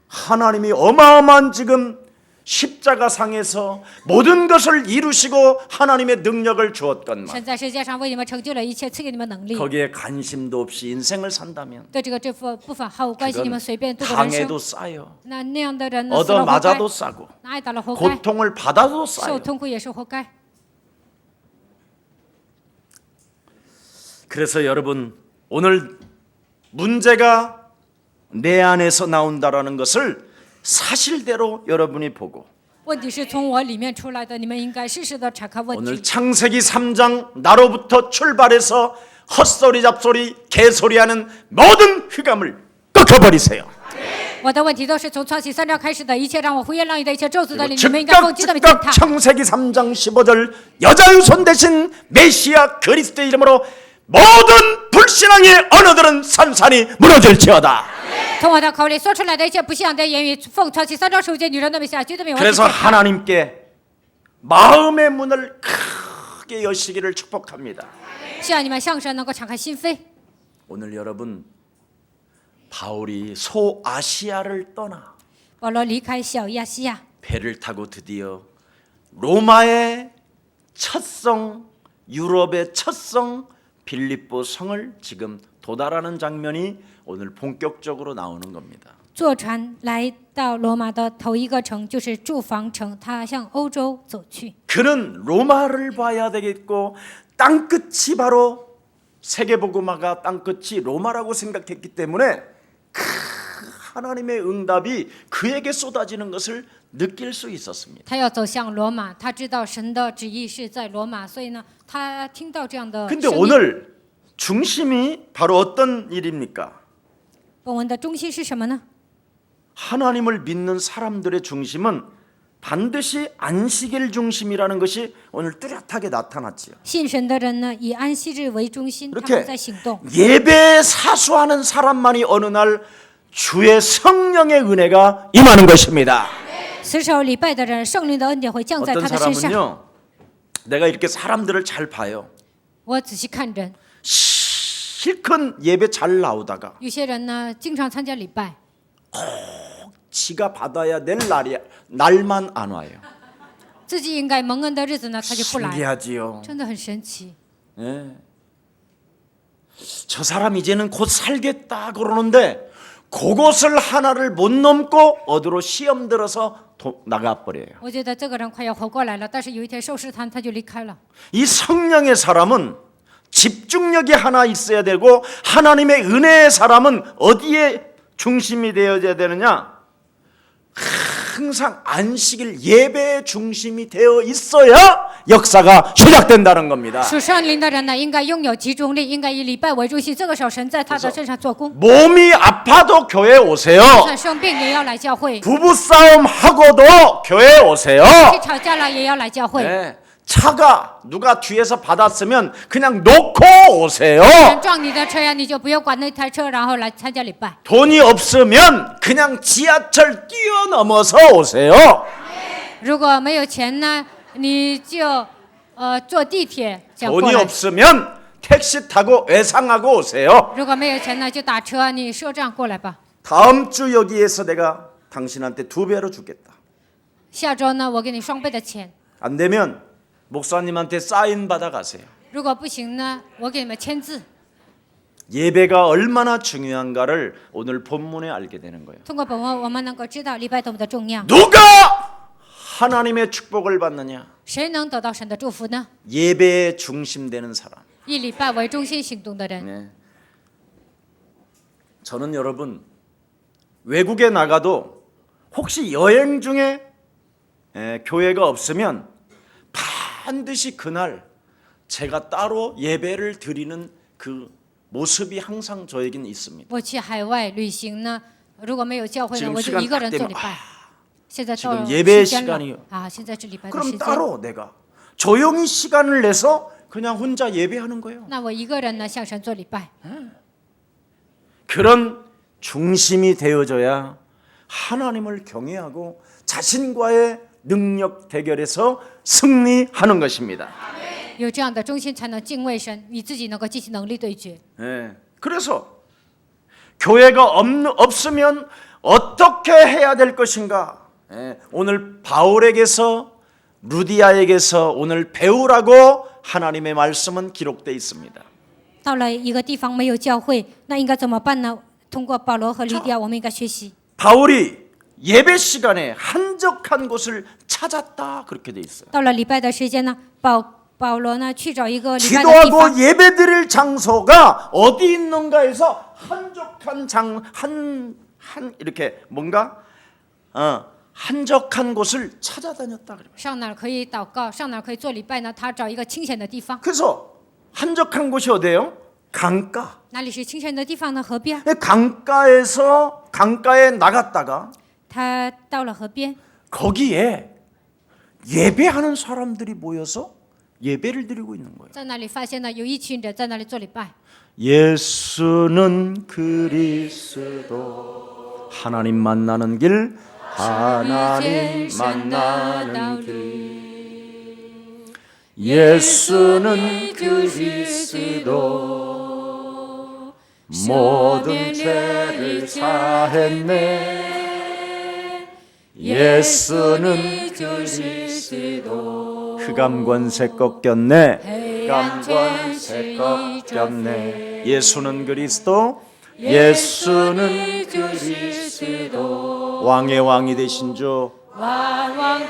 하나님이 어마어마한 지금 십자가상에서 모든 것을 이루시고 하나님의 능력을 주었건만 神在世界上为你们成就了一切，赐给你们能力。 거기에 관심도 없이 인생을 산다면 对这部分毫无关系，你 그건 们随便度过人生 당해도 。 싸요. 那样的人呢，死了活该 얻어맞아도 ， 싸고 那挨打了活该， 고통을 받아도 受 싸요. 痛苦也是活该。 그래서 여러분 오늘 문제가 내 안에서 나온다라는 것을 사실대로 여러분이 보고 问题是从我里面出来的，你们应该适时的查看问 오늘 题。 창세기 3장 나로부터 출발해서 헛소리 잡소리 개소리하는 모든 휘감을 꺾어버리세요. 我的问题都是从创启3章开始的，一切让我胡言乱语的一切咒诅的灵，你们应该 즉각 奉基督的名践 즉각 踏。 창세기 3장 15절 여자의 손 대신 메시아 그리스도의 이름으로 모든 불신앙의 언어들은 산산이 무너질지어다. 从我的口里说出来的一切不信仰的言语，奉传起3章9节，女人的名下绝对没有问题。 그래서 하나님께 마음의 문을 크게 여시기를 축복합니다. 希望你们向神能够敞开心扉。 오늘 여러분 바울이 소아시아를 떠나 保罗离开小亚细亚， 배를 타고 드디어 로마의 첫성, 유럽의 첫성 빌립보 성을 지금 도달하는 장면이 오늘 본격적으로 나오는 겁니다. 坐船来到罗马的头一个城就是住房城，他向欧洲走去。 그는 로마를 봐야 되겠고 땅끝이 바로 세계복음화가 땅끝이 로마라고 생각했기 때문에 하나님의 응답이 그에게 쏟아지는 것을 느낄 수 있었습니다. 他要走向罗马，他知道神的旨意是在罗马，所以呢，他听到这样的 근데 声音。 오늘 중심이 바로 어떤 일입니까? 本文的中心是什么呢？ 하나님을 믿는 사람들의 중심은 반드시 안식일 중심이라는 것이 오늘 뚜렷하게 나타났지요. 信神的人呢，以安息日为中心，他 이렇게 们在行动。 예배에 사수하는 사람만이 어느 날 주의 성령의 은혜가 임하는 것입니다. 死守礼拜的人，圣灵的恩典会降在 어떤 他的身上。 사람은요, 내가 이렇게 사람들을 잘 봐요. 我仔细看人， 실컷 예배 잘 나오다가 有些人呢，经常参加礼拜， 지가 받아야 될 날만 안 와요. 自己应该蒙恩的日子呢，他就不来， 신기하지요. 真的很神奇。 예. 저 사람 이제는 곧 살겠다 그러는데 그곳을 하나를 못 넘고 어디로 시험 들어서 나가버려요. 我觉得这个人快要活过来了，但是有一天受试探，他就离开了。 이 성령의 사람은 집중력이 하나 있어야 되고 하나님의 은혜의 사람은 어디에 중심이 되어야 되느냐? 항상 안식일 예배의 중심이 되어 있어야 역사가 시작된다는 겁니다. 属圣灵的人呢，应该拥有集中力，应该以礼拜为中心。这个时候，神在他的身上做工。 몸이 아파도 교회 오세요. 就算生病也要来教会， 부부싸움 하고도 교회 오세요. 去吵架了也要来教会。 네. 차가 누가 뒤에서 받았으면 그냥 놓고 오세요. 人撞你的车呀，你就不要管那台车，然后来参加礼拜。 돈이 없으면 그냥 지하철 뛰어넘어서 오세요. 如果没有钱呢，你就坐地铁这样过 돈이 来。 없으면 택시 타고 외상하고 오세요. 如果没有钱呢，就打车，你赊账过来吧。 다음 주 여기에서 내가 당신한테 2배로 주겠다. 下周呢，我给你双倍的钱。 안 되면 목사님한테 사인 받아 가세요. 如果不行呢，我给你们签字。 예배가 얼마나 중요한가를 오늘 본문에 알게 되는 거예요. 通过本文，我们能够知道礼拜多么的重要。 누가 하나님의 축복을 받느냐? 谁能得到神的祝福呢？ 예배에 중심되는 사람. 以礼拜为中心行动的人。 네. 저는 여러분 외국에 나가도 혹시 여행 중에 교회가 없으면 반드시 그날 제가 따로 예배를 드리는 그 모습이 항상 저에겐 있습니다. 我去海外旅行呢，如果没有教会呢， 지금 我就 시간 一个 딱 人做 되면 礼拜。现在到 지금 了 예배 时间 시간이 了啊，现在是礼拜的 그럼 时间。 따로 내가 조용히 시간을 내서 그냥 혼자 예배하는 거예요. 那我一个人呢，向神做礼拜。 그런 중심이 되어져야 하나님을 경외하고 자신과의 능력 대결에서 승리하는 것입니다. 有这样的中心，才能敬畏神，你自己能够进行能力对决。 네. 그래서 교회가 없으면 어떻게 해야 될 것인가? 네. 오늘 바울에게서 루디아에게서 오늘 배우라고 하나님의 말씀은 기록되어 있습니다. 到了一个地方没有教会，那应该怎么办呢？通过保罗和lydia，我们应该学习。 바울이 예배 시간에 한적한 곳을 찾았다 그렇게 돼 있어요. 到了礼拜的时间呢，保罗呢去找一个礼拜的地 기도하고 方， 예배드릴 장소가 어디 있는가 해서 한적한 이렇게 뭔가 한적한 곳을 찾아다녔다 그래요. 上哪儿可以祷告，上哪儿可以做礼拜呢？他找一个清闲的地方。 그래서 한적한 곳이 어디예요? 강가. 哪里是清闲的地方呢？河边。 강가에 나갔다가 他到了河边， 거기에 예배하는 사람들이 모여서 예배를 드리고 있는 거예요. 在那里发现呢，有一群人在那里做礼拜。 예수는 그리스도 하나님 만나는 길 하나님 만나는 길 예수는 그리스도 모든 죄를 사했네 예수는 그리스도 흑암 권세 꺾였네 흑암 권세 꺾였네 예수는 그리스도 예수는 그리스도 왕의 왕이 되신 주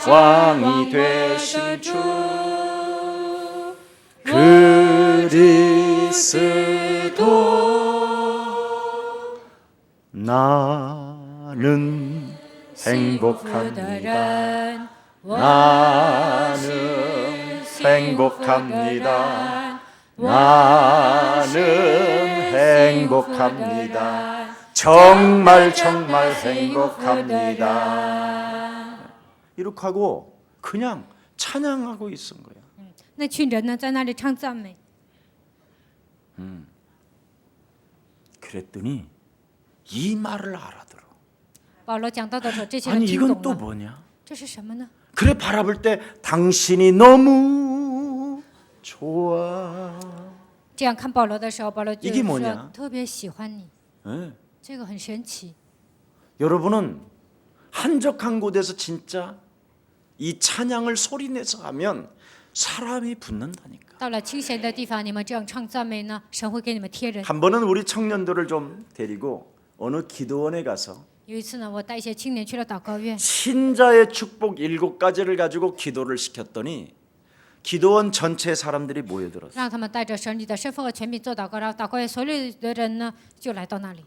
왕이 되신 주 그리스도 나는 행복합니다 나는 행복합니다 나는 행복합니다 정말 정말 행복합니다 이렇게 하고 그냥 찬양하고 있은 거예요 那群人呢，在那里唱赞美。 그랬더니 이 말을 알아들어 保罗讲到的时候，这些人 아니 听 이건 懂 또 了。 뭐냐 这是什么呢？ 그래 바라볼 때 당신이 너무 좋아 这样看保罗的时候，保罗就 이게 说 뭐냐 特别喜欢你， 예. 这个很神奇。 여러분은 한적한 곳에서 진짜 이 찬양을 소리내서 하면 사람이 붙는다니까 到了清闲的地方，你们这样唱赞美呢，神会给你们贴人。 한 번은 우리 청년들을 좀 데리고 어느 기도원에 가서 有一次呢，我带一些青年去了祷告院， 신자의 축복 7가지를 가지고 기도를 시켰더니 기도원 전체 사람들이 모여들었어. 让他们带着神里的身份和权柄做祷告，然后祷告院所有的人呢就来到那里。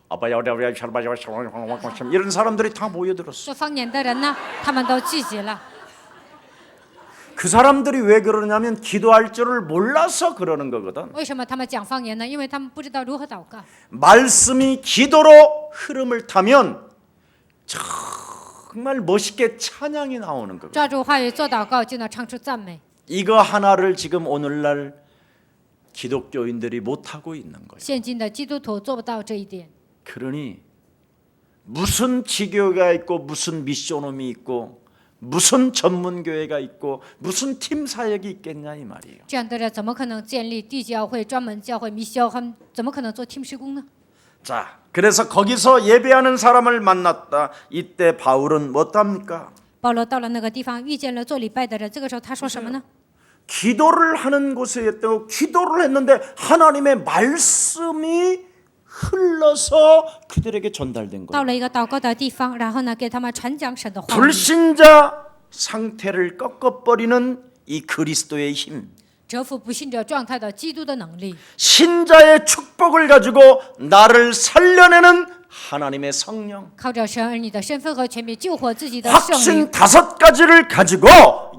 이런 사람들이 다 모여들었어. 说方言的人呢，他们都聚集了。 그 사람들이 왜 그러냐면 기도할 줄을 몰라서 그러는 거거든. 为什么他们讲方言呢？因为他们不知道如何祷告。 말씀이 기도로 흐름을 타면 정말 멋있게 찬양이 나오는 거거든. 抓住话语做祷告，就能唱出赞美。 이거 하나를 지금 오늘날 기독교인들이 못하고 있는 거예요. 现今的基督徒做不到这一点。 그러니 무슨 지교가 있고 무슨 미션홈이 있고 무슨 전문교회가 있고 무슨 팀 사역이 있겠냐 이 말이에요. 这样的人怎么可能建立地教会、专门教会、密修？他们怎么可能做 team 施工呢？ 자, 그래서 거기서 예배하는 사람을 만났다. 이때 바울은 뭐합니까? 保罗到了那个地方，遇见了做礼拜的人。这个时候他说什么呢？ 기도를 하는 곳에 있다고 기도를 했는데 하나님의 말씀이 흘러서 그들에게 전달된 到 거예요. 了一个祷告的地方，然后呢，给他们传讲神的话语。 불신자 상태를 꺾어버리는 이 그리스도의 힘. 折服不信者状态的基督的能力， 신자의 축복을 가지고 나를 살려내는 하나님의 성령. 靠着神儿女的身份和权柄救活自己的圣 확신 灵， 5가지를 가지고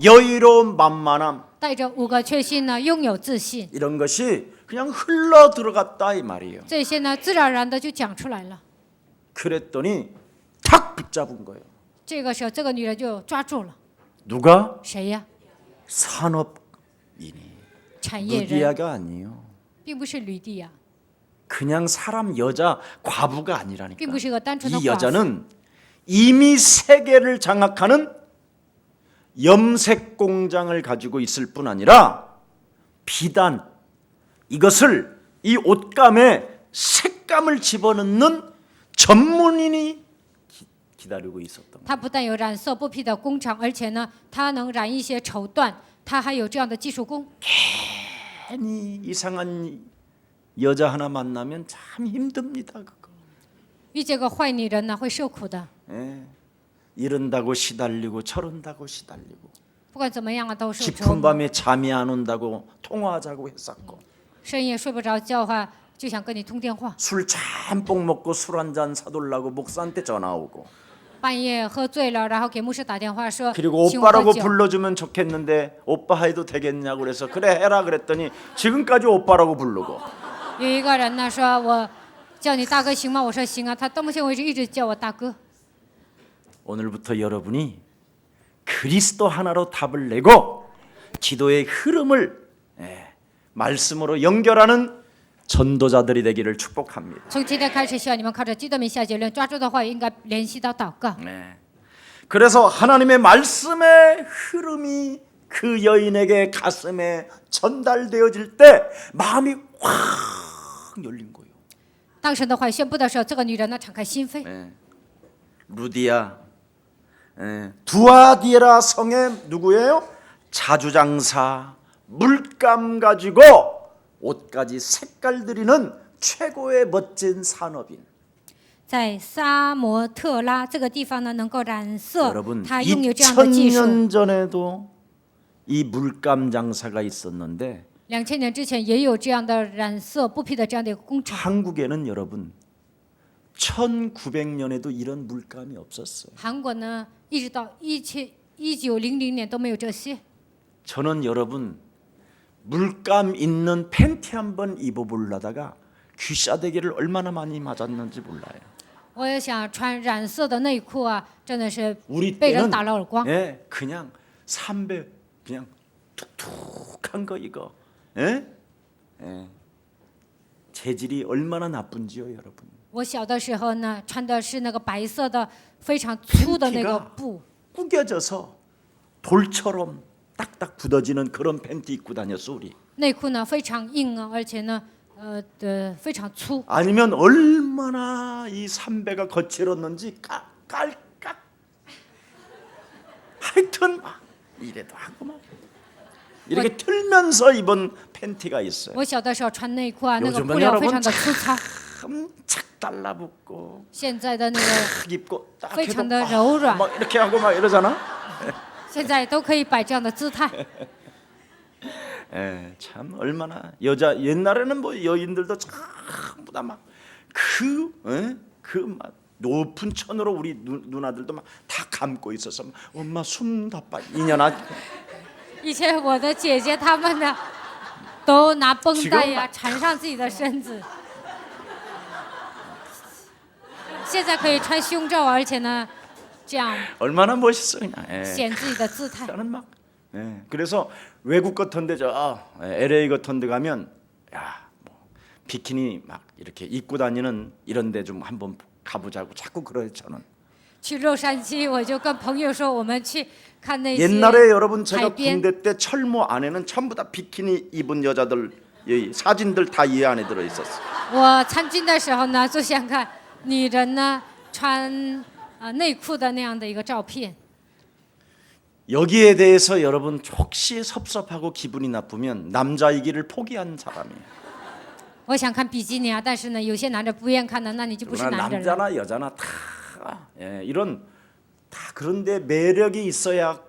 여유로운 만만함 带着5个确信呢，拥有自信， 이런 것이 그냥 흘러 들어갔다 이 말이에요. 这些呢，自然而然的就讲出来了。 그랬더니 탁 붙잡은 거예요. 这个时候，这个女人就抓住了 누가? 谁呀？ 산업인이. 产业人， 루디아가 아니에요. 并不是吕地亚， 그냥 사람 여자 과부가 아니라니까. 并不是一个单纯的 이 寡妇。 여자는 이미 세계를 장악하는 염색 공장을 가지고 있을 뿐 아니라 비단 이것을 이 옷감에 색감을 집어넣는 전문인이 기다리고 있었던 거예요. 她不但有染色布匹的工厂，而且呢，她能染一些绸缎，她还有这样的技术工。 괜히 이상한 여자 하나 만나면 참 힘듭니다. 그거. 遇见个坏女人呢，会受苦的。 예. 이런다고 시달리고 저런다고 시달리고 不管怎么样啊，都受愁 깊은 。 밤에 잠이 안 온다고 통화하자고 했었고 深夜睡不着觉的话，就想跟你通电话。 술 짬뽕 먹고 술 한 잔 사돌라고 목사한테 전화 오고 半夜喝醉了，然后给牧师打电话说 그리고 请我喝 오빠라고 酒。 불러주면 좋겠는데 오빠 해도 되겠냐고 그래서 그래 해라 그랬더니 지금까지 오빠라고 부르고 有一个人呢说我叫你大哥行吗？我说行啊。他到目前为止一直叫我大哥。 오늘부터 여러분이 그리스도 하나로 답을 내고 기도의 흐름을 말씀으로 연결하는 전도자들이 되기를 축복합니다. 从今天开始，希望你们靠着基督名下结论，抓住的话语应该联系到祷告。 그래서 하나님의 말씀의 흐름이 그 여인에게 가슴에 전달되어질 때 마음이 확 열린 거예요. 当神的话语宣布的时候，这个女人呢敞开心扉。 루디아, 두아디에라 성의 누구예요? 자주장사, 물감 가지고 옷까지 색깔 들이는 최고의 멋진 산업인. 在撒摩特拉这个地方呢，能够染色， 여러분 他拥有这样的技术。 2000년 전에도 이 물감 장사가 있었는데 2000年之前也有这样的染色布匹的这样的一个工厂。 한국에는 여러분 1900년에도 이런 물감이 없었어요. 韩国呢，一直到1900年都没有这些。 저는 여러분 물감 있는 팬티 한번 입어보려다가 귀싸대기를 얼마나 많이 맞았는지 몰라요. 我也想穿染色的内裤啊，真的是 우리 被人 때는 打了耳光。 그냥 삼배 그냥 툭툭한 거 이거. 예? 재질이 얼마나 나쁜지요, 여러분. 我小的时候呢，穿的是那个白色的非常粗的那个布， 구겨져서 돌처럼 딱딱 굳어지는 그런 팬티 입고 다녔어 우리. 内裤呢非常硬啊，而且呢，非常粗。 아니면 얼마나 이 삼배가 거칠었는지 깔깔. 하여튼 막 이래도 하고 막 이렇게 틀면서 입은 팬티가 있어요. 我小的时候穿内裤啊，那个 요즘은 布料非 여러분 常的粗糙。 착 달라붙고 现在的那个 탁 입고 딱 해도 非常的柔软， 막 이렇게 하고 막 이러잖아. 现在都可以摆这样的姿态。 참 얼마나 여자 옛날에는 뭐 여인들도 전부 다 막 그 막 높은 천으로 우리 누나들도 막 다 감고 있어서 막, 엄마 숨 다 빠 이년아 以前我的姐姐她们呢，都拿绷带呀 지금 缠上自己的身子。现在可以穿胸罩，而且呢，这样 얼마나 멋있어 그냥. 显自己的姿态。 나는 막 그래서 외국 같은데 LA 같은데 가면 뭐 비키니 막 이렇게 입고 다니는 이런데 좀 한번 가보자고 자꾸 그래요 저는. 去洛杉矶，我就跟朋友说，我们去看那些 옛날에 여러분 제가 海边。 군대 때 철모 안에는 전부 다 비키니 입은 여자들 이 사진들 다 이 안에 들어 있었어. 我参军的时候呢，就想看女人呢穿内裤的那样的一个照片。 여기에 대해서 여러분 혹시 섭섭하고 기분이 나쁘면 남자이기를 포기한 사람이에요. 我想看比基尼啊，但是呢，有些男的不愿意看的，那你就不是 그러나 男人了。 남자나 여자나 다 이런 다 그런데 매력이 있어야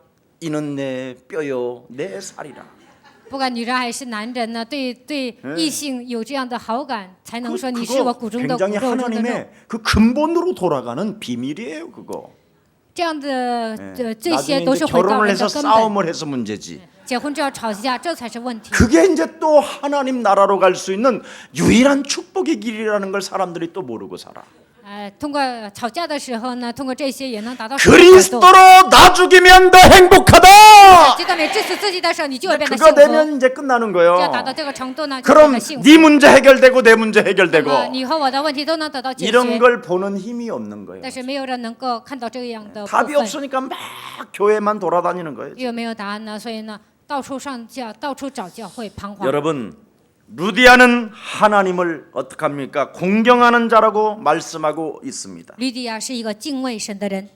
이는 내 뼈요 내 살이라. 不管女人还是男人呢，对异性有这样的好感，才能说你是我骨中的骨， 굉장히 肉中的肉。 하나님의 그 근본으로 돌아가는 비밀이에요 그거. 这样的这些 나중에 都 이제 是回到 결혼을 人 해서 的根本。 싸움을 해서 문제지. 结婚就要吵架，这才是问题。 그게 이제 또 하나님 나라로 갈 수 있는 유일한 축복의 길이라는 걸 사람들이 또 모르고 살아. 通过吵架的时候呢，通过这些也能达到神的国度。 그리스도로 나 죽이면 더 행복하다. 知道没？致死自己的时候，你就会变得幸 그거 福。 되면 이제 끝나는 只要 거예요. 达到这个程度呢，就变 그럼 得幸福。 네 문제 해결되고 내 문제 那么 해결되고 你和我的问题都能得到解 이런 决， 걸 보는 힘이 없는 거예요. 但是没有人能够看到这样的部 답이 分。 없으니까 막 교회만 돌아다니는 거예요. 因为没有答案呢，所以呢，到处上教，到处找教会，彷徨。 여러분 루디아는 하나님을 어떡합니까? 공경하는 자라고 말씀하고 있습니다. 吕底亚是一个敬畏神的人，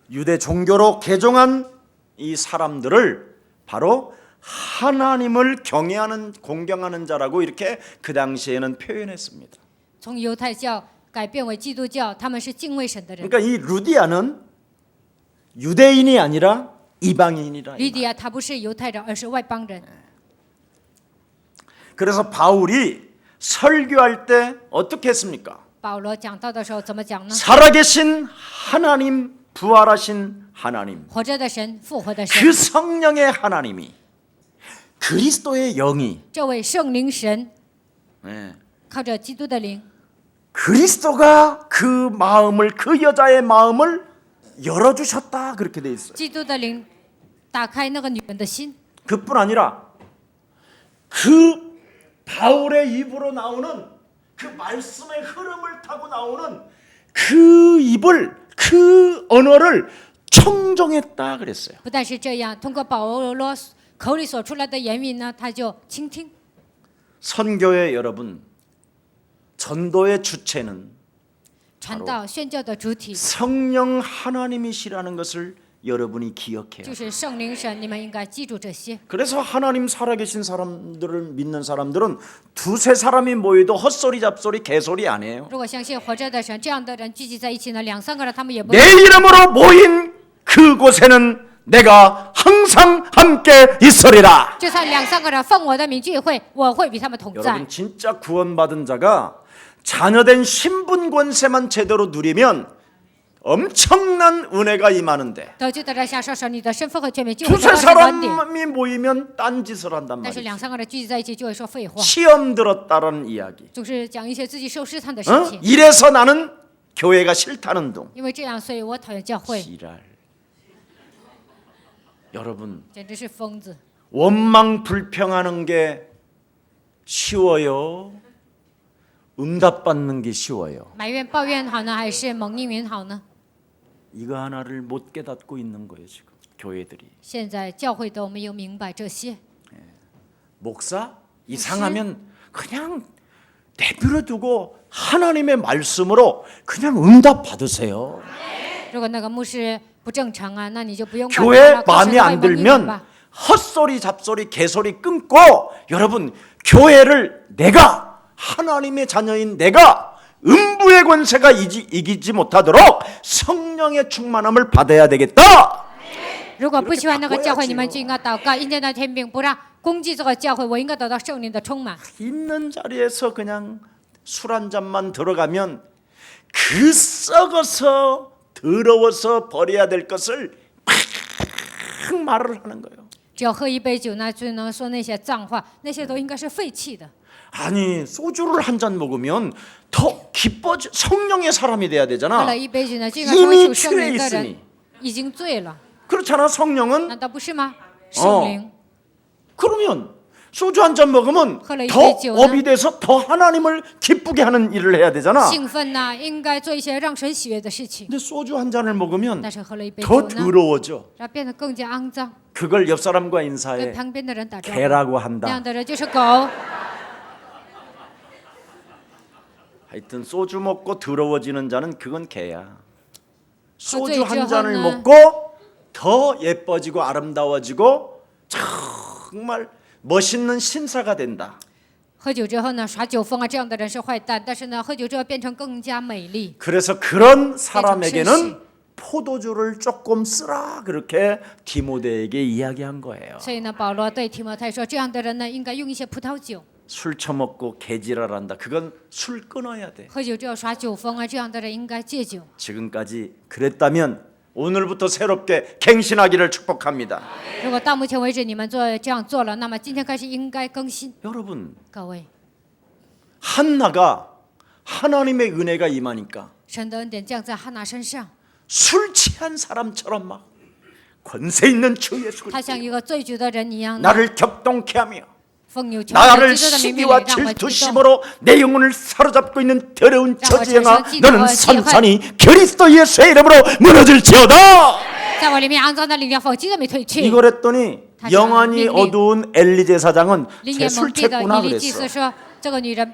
유대 종교로 개종한 이 사람들을 바로 하나님을 경외하는 공경하는 자라고 이렇게 그 당시에는 표현했습니다. 从犹太教改变为基督教，他们是敬畏神的人。 그러니까 이 루디아는 유대인이 아니라 이방인이라. 吕底亚他不是犹太人，而是外邦人。 그래서 바울이 설교할 때 어떻게 했습니까? 保罗讲道的时候怎么讲呢？ 살아계신 하나님, 부활하신 하나님, 活着的神，复活的 그 神， 성령의 하나님이 그리스도의 영이 这位圣灵神 예, 靠着基督的灵， 그리스도가 그 마음을 그 여자의 마음을 열어주셨다 그렇게 돼 있어요. 基督的灵打开那个女人的心。 그뿐 아니라 그 바울의 입으로 나오는 그 말씀의 흐름을 타고 나오는 그 입을, 그 언어를 청정했다 그랬어요. 不但是这样，通过保罗口里所出来的言语呢，他就倾听。 선교의 여러분, 전도의 주체는 传道宣教的主体 성령 하나님이시라는 것을 여러분이 기억해요. 就是圣灵神，你们应该记住这些。 그래서 하나님 살아계신 사람들을 믿는 사람들은 두세 사람이 모여도 헛소리 잡소리 개소리 안 해요. 如果相信活着的神，这样的人聚集在一起呢，两三个人他们也不 내 이름으로 모인 그곳에는 내가 항상 함께 있으리라. 就算两三个人奉我的名聚会，我会与他们同在。 여러분 진짜 구원받은 자가 자녀된 신분 권세만 제대로 누리면 엄청난 은혜가 임하는데 得救的人享受神你的身份和权柄，就会得 두세 到神的恩典。 사람이 모이면 딴짓을 한단 但是 말이에요. 两三个人聚集在一起，就会说废话， 시험 들었다는 이야기. 就是讲一些自己受试探的事情。 이래서 나는 교회가 싫다는 둥. 因为这样，所以我讨厌教会， 지랄. 여러분 简直是疯子。 원망 불평하는 게 쉬워요? 응답받는 게 쉬워요? 埋怨抱怨好呢，还是蒙应允好呢？ 이거 하나를 못 깨닫고 있는 거예요 지금 교회들이. 现在教会的我们有明白这些， 목사 이상하면 그냥 내버려두고 하나님의 말씀으로 그냥 응답 받으세요. 如果那个牧师不正常啊，那你就不用管他 교회 了，靠神 마음에 的话 안 蒙应允 들면 吧。 헛소리 잡소리 개소리 끊고 여러분 교회를 내가 하나님의 자녀인 내가 음부의 권세가 이기지 못하도록 성령의 충만함을 받아야 되겠다. 如果不喜欢那个教会，你们就应该祷告，因着那天并不让攻击这个教会，我应该得到圣灵的充满。 있는 자리에서 그냥 술 한 잔만 들어가면 그 썩어서 더러워서 버려야 될 것을 막 말을 하는 거예요. 只要喝一杯酒呢，就能说那些脏话，那些都应该是废弃的。 아니 소주를 한 잔 먹으면 더 기뻐져 성령의 사람이 돼야 喝 되잖아. 了一杯酒呢，就应该成为 이미 属圣 취해 灵的人 있으니 ，已经醉了， 그렇잖아. 성령은 难道不是吗？圣灵 그러면 소주 한 잔 먹으면喝了一 더 杯酒呢， 업이 돼서 더 하나님을 기쁘게 하는 일을 해야 되잖아. 兴奋呢，应该做一些让神喜悦的事情。 근데 소주 한 잔을 먹으면 但是喝了一杯 더 酒呢， 더러워져. 然后变得更加肮脏， 그걸 옆 사람과 跟 인사해 旁边的人打招呼， 개라고 那 한다. 样的人就是狗。 하여튼 소주 먹고 더러워지는 자는 그건 개야. 소주 한 거저 잔을 이제 먹고 더 예뻐지고 아름다워지고 정말 멋있는 신사가 된다. 喝酒之后呢，耍酒疯啊，这样的人是坏蛋。但是呢，喝酒之后变成更加美丽。 그래서 그런 사람에게는 포도주를 조금 쓰라 그렇게 디모데에게 이야기한 거예요. 所以呢，保罗对提摩太说，这样的人呢，应该用一些葡萄酒。 술 처먹고 개지랄한다. 그건 술 끊어야 돼. 喝酒之后耍酒疯啊，这样的人应该戒酒。 지금까지 그랬다면 오늘부터 새롭게 갱신하기를 축복합니다. 如果到目前为止你们这样做了，那么今天开始应该更新。 여러분 各位， 한나가 하나님의 은혜가 임하니까 神的恩典降在汉娜身上， 술 취한 사람처럼 막 권세 있는 주 예수 他像一个醉酒的人一样， 나를 격동케 하며 奉牛求 나를 基督的名命令， 시기와 让我激动。 질투심으로 내 영혼을 사로잡고 있는 더러운 처지행아 전선 너는 지도와 산산이 그리스도 예수의 이름으로 무너질지어다. 在我里面肮脏的力量否极都没退去。 이걸 했더니 다시 영안이 링링. 어두운 엘리 제사장은 灵 쟤 眼 술 蒙蔽的 챘구나 以利祭司 그랬어. 说：“这个女人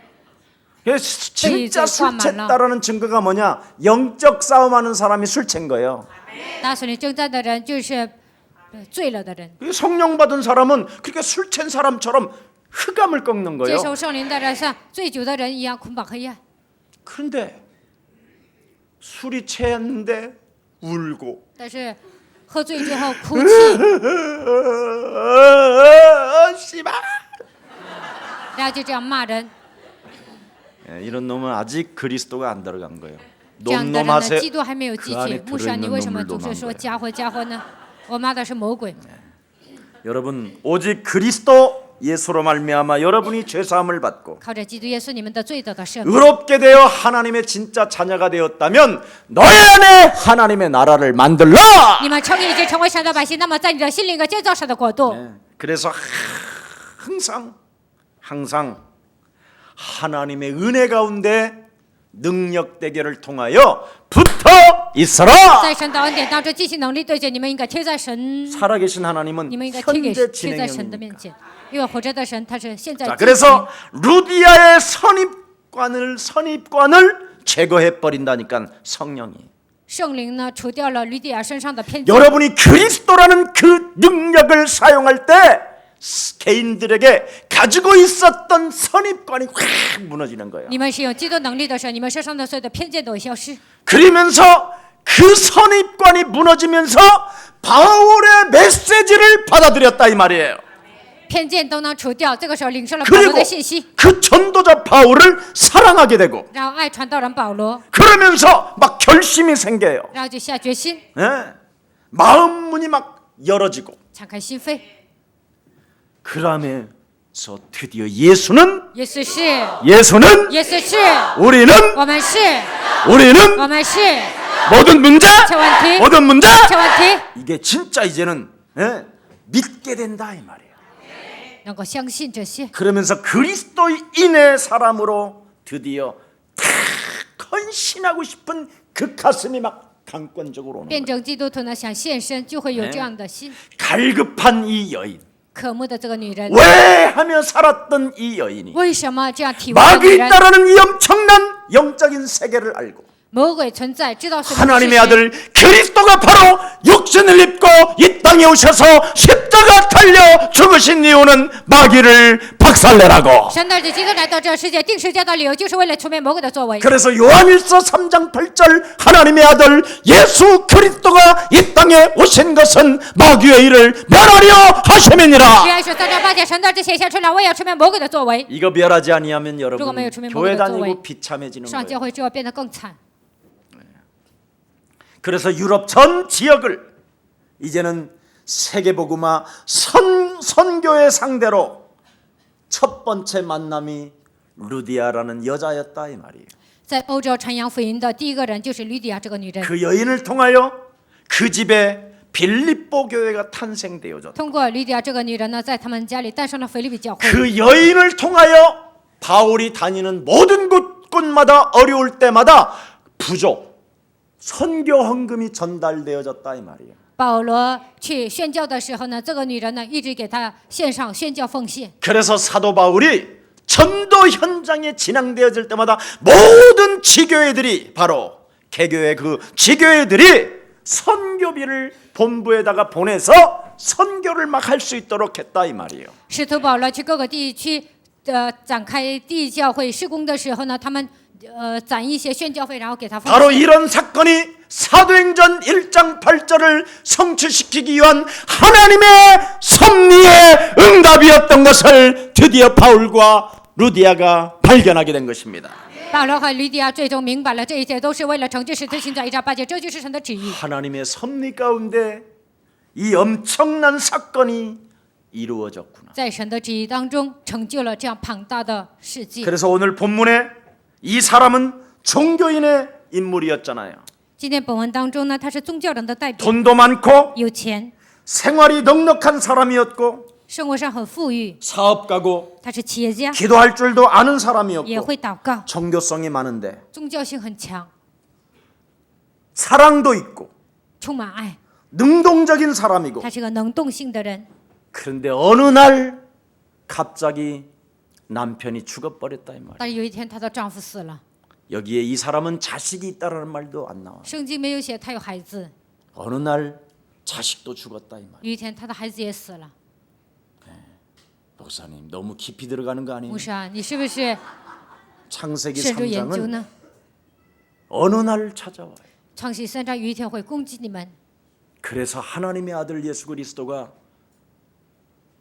그래서 진짜 술 네, 이제 챘다라는 증거가 뭐냐? 영적 싸움하는 사람이 술 챈 거예요. 打死你征战的人就是醉了的人， 성령 받은 사람은 그렇게 술 챈 사람처럼 흑암을 꺾는 接 거예요. 受圣灵的人像醉酒的人一样捆绑黑暗。 그런데 술이 취했는데 울고 但是喝醉之后哭泣， 씨발. 然后就这样骂人。 이런 놈은 아직 그리스도가 안 들어간 거예요. 这样的人呢， 놈놈하세 基督还没有记 그 起 안에 。牧师啊，你为什么 들어있는 总是 놈을 说 논한 거예요. 家伙家伙呢？我骂的是魔鬼。 여러분 오직 그리스도 예수로 말미암아 여러분이 죄 사함을 받고 靠着基督耶稣，你们的罪得到赦免。 의롭게 되어 하나님의 진짜 자녀가 되었다면 너희 안에 하나님의 나라를 만들라. 你们称义已经成为神的百姓，那么在你的心里一个建造神的国度。 그래서 항상 항상 하나님의 은혜 가운데 능력 대결을 통하여 붙어 있어라. 在神的恩典当中进行能力对决，你们应该贴在神， 살아계신 하나님은 你们应该贴 현재 在神的面 진행형입니다. 前，因为活着的神他是现在 자, 进行。 그래서 루디아의 선입관을 제거해 버린다니까 성령이. 圣灵呢除掉了吕底亚身上的偏见。 여러분이 그리스도라는 그 능력을 사용할 때 개인들에게 가지고 있었던 선입관이 확 무너지는 거예요. 你们使用基督能力的时候，你们身上的所有的偏见都会消失。 그러면서 그 선입관이 무너지면서 바울의 메시지를 받아들였다 이 말이에요. 偏见都能除掉，这个时候领受了保罗 그리고 的信息， 그 전도자 바울을 사랑하게 되고 然后爱传道人保罗， 그러면서 막 결심이 생겨요. 然后就下决心， 예? 마음 문이 막 열어지고 敞开心扉。 그러면서 드디어 예수는 耶稣是， 예수는 耶稣是， 우리는 我们是， 우리는 我们是， 모든 문제 这问题， 모든 문제 这问题 이게 진짜 이제는 예? 믿게 된다 이 말이에요. 能够相信这些， 그러면서 그리스도인의 사람으로 드디어 다 헌신하고 싶은 그 가슴이 막 강권적으로 오는 变 거예요. 成基督徒呢，想献身就会有这样的心。 갈급한 이 여인 渴慕的这个女人， 왜 하며 살았던 이 여인이 为什么这样体会的女 마귀 人？ 있다라는 이 엄청난 영적인 세계를 알고 魔鬼存在，知道什么是 하나님의 谁？ 아들 그리스도가 바로 육신을 입고 이 땅에 오셔서 십자가 달려 죽으신 이유는 마귀를 박살내라고. 神的基督来到这个世界，定十字架的理由就是为了除灭魔鬼的作为。 그래서 요한일서 3장 8절 하나님의 아들 예수 그리스도가 이 땅에 오신 것은 마귀의 일을 멸하려 하심이니라. 约翰说3章8节，神的儿子显现出来，为要除灭魔鬼的作为。 이거 멸하지 아니하면 여러분 조금만 요즘에 교회 먹어도 다니고 좋아해. 비참해지는 上教 거예요. 会之后变得更惨。 그래서 유럽 전 지역을 이제는 세계복음화 선교의 상대로 첫 번째 만남이 루디아라는 여자였다 이 말이에요. 在欧洲传扬福音的第一个人就是吕底亚这个女人。 그 여인을 통하여 그 집에 빌립보 교회가 탄생되어졌다. 通过吕底亚这个女人呢，在他们家里诞生了腓立比教会。 그 여인을 통하여 바울이 다니는 모든 곳마다 어려울 때마다 부족 선교 헌금이 전달되어졌다 이 말이에요. 保罗去宣教的时候呢，这个女人呢一直给他献上宣教奉献。 그래서 사도 바울이 전도 현장에 진행되어질 때마다 모든 지교회들이 바로 개교회 그 지교회들이 선교비를 본부에다가 보내서 선교를 막 할 수 있도록 했다 이 말이에요. 使徒保罗去各个地区展开地域教会施工的时候呢，他们攒一些宣教费，然后给他奉 바로 献。 이런 사건이 사도행전 1장 8절을 성취시키기 위한 하나님의 섭리의 응답이었던 것을 드디어 바울과 루디아가 발견하게 된 것입니다. 保罗和吕底亚最终明白了，这一切都是为了成就使徒行传1章8节，这就是神的旨意。 하나님의 섭리 가운데 이 엄청난 사건이 이루어졌구나. 在神的旨意当中，成就了这样庞大的事迹。 그래서 오늘 본문에 이 사람은 종교인의 인물이었잖아요. 今天本文当中呢，他是宗教人的代表， 돈도 많고 有钱， 생활이 넉넉한 사람이었고 生活上很富裕， 사업가고 他是企业家， 기도할 줄도 아는 也 사람이었고 会祷告， 종교성이 많은데 宗教性很强， 사랑도 있고 充满爱。 능동적인 사람이고 他是个能动性的人。 그런데 어느 날 갑자기 남편이 죽어버렸다 이 말이에요. 但是有一天，她的丈夫死了， 여기에 이 사람은 자식이 있다라는 말도 안 나와. 圣经没有写她有孩子。 어느 날 자식도 죽었다 이 말이에요. 有一天，她的孩子也死了。 목사님 너무 깊이 들어가는 거 아니에요? 牧师啊，你是不是 창세기 深入研究 3장은 呢？ 어느 날 찾아와요. 创世3章有一天会攻击你们。 그래서 하나님의 아들 예수 그리스도가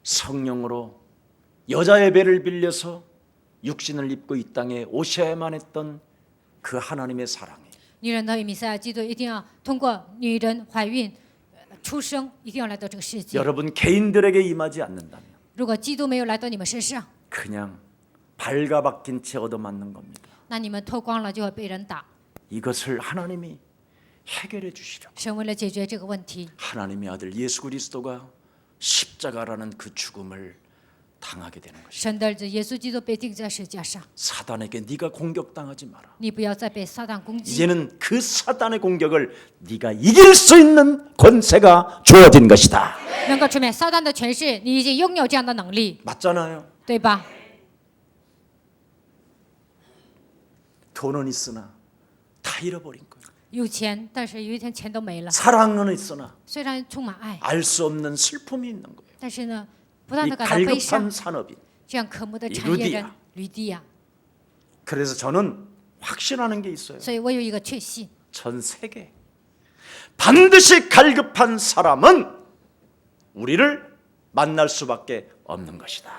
성령으로 여자의 배를 빌려서 육신을 입고 이 땅에 오셔야만 했던 그 하나님의 사랑이에요. 女人的弥赛亚基督一定要通过女人怀孕、出生，一定要来到这个世界。 여러분 개인들에게 임하지 않는다면 如果基督没有来到你们身上， 그냥 발가벗긴 채 얻어맞는 겁니다. 那你们脱光了就会被人打。 이것을 하나님이 해결해 주시려고 神为了解决这个问题， 하나님의 아들 예수 그리스도가 십자가라는 그 죽음을 당하게 되는 것이다. 神的儿子耶稣基督被钉在十字架上， 사단에게 네가 공격당하지 마라. 你不要再被撒旦攻击。 이제는 그 사단의 공격을 네가 이길 수 있는 권세가 주어진 것이다. 能够直面撒旦的权势，你已经拥有这样的能力， 맞잖아요. 对吧？ 돈은 있으나 다 잃어버린 거예요. 有钱，但是有一天钱都没了。 사랑은 있으나 虽然充满爱， 알 수 없는 슬픔이 있는 거예요. 但是呢，不断 이 的感到悲伤 갈급한 。 산업인. 这样渴慕的 이 产业 루디아 人吕地亚， 그래서 저는 확신하는 게 있어요. 所以我有一个确信， 전 세계 반드시 갈급한 사람은 우리를 만날 수밖에 없는 것이다.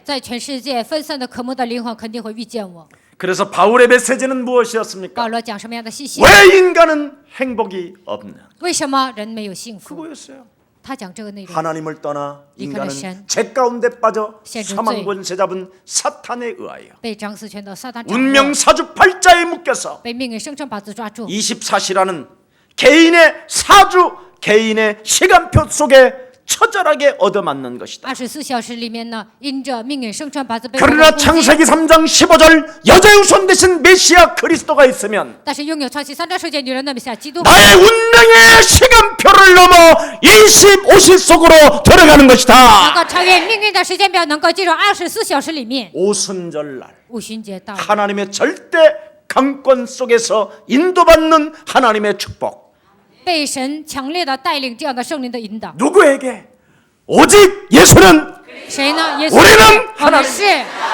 在全世界分散的渴慕的灵魂肯定会遇见我。 그래서 바울의 메시지는 무엇이었습니까? 保罗讲什么样的信息？ 왜 인간은 행복이 없나? 为什么人没有幸福？ 그거였어요. 他讲这个内容。 하나님을 떠나 인간은 이끌으신 죄 가운데 빠져 세주죄. 사망 권세 잡은 사탄에 의하여 被掌死权的撒旦掌握， 운명 사주 팔자에 묶여서 被命运生辰八字抓住， 24시라는 개인의 사주, 개인의 시간표 속에 처절하게 얻어맞는 것이다. 24小时里面呢，因着命运生辰八字被 그러나 攻击。 창세기 3장 15절 여자의 후손 대신 메시아 그리스도가 있으면 但是拥有创世3章10节女人的弥赛亚基督， 나의 운명의 시간표를 넘어 25시 속으로 들어가는 能 것이다. 够超越命运的时间表，能够进入24小时里面。 오순절날 五旬节到了， 하나님의 절대 강권 속에서 인도받는 하나님의 축복 被神强烈的带领，这样的圣灵的引导。 누구에게? 오직 예수는 谁呢？耶稣。 우리는 我们 하나님 是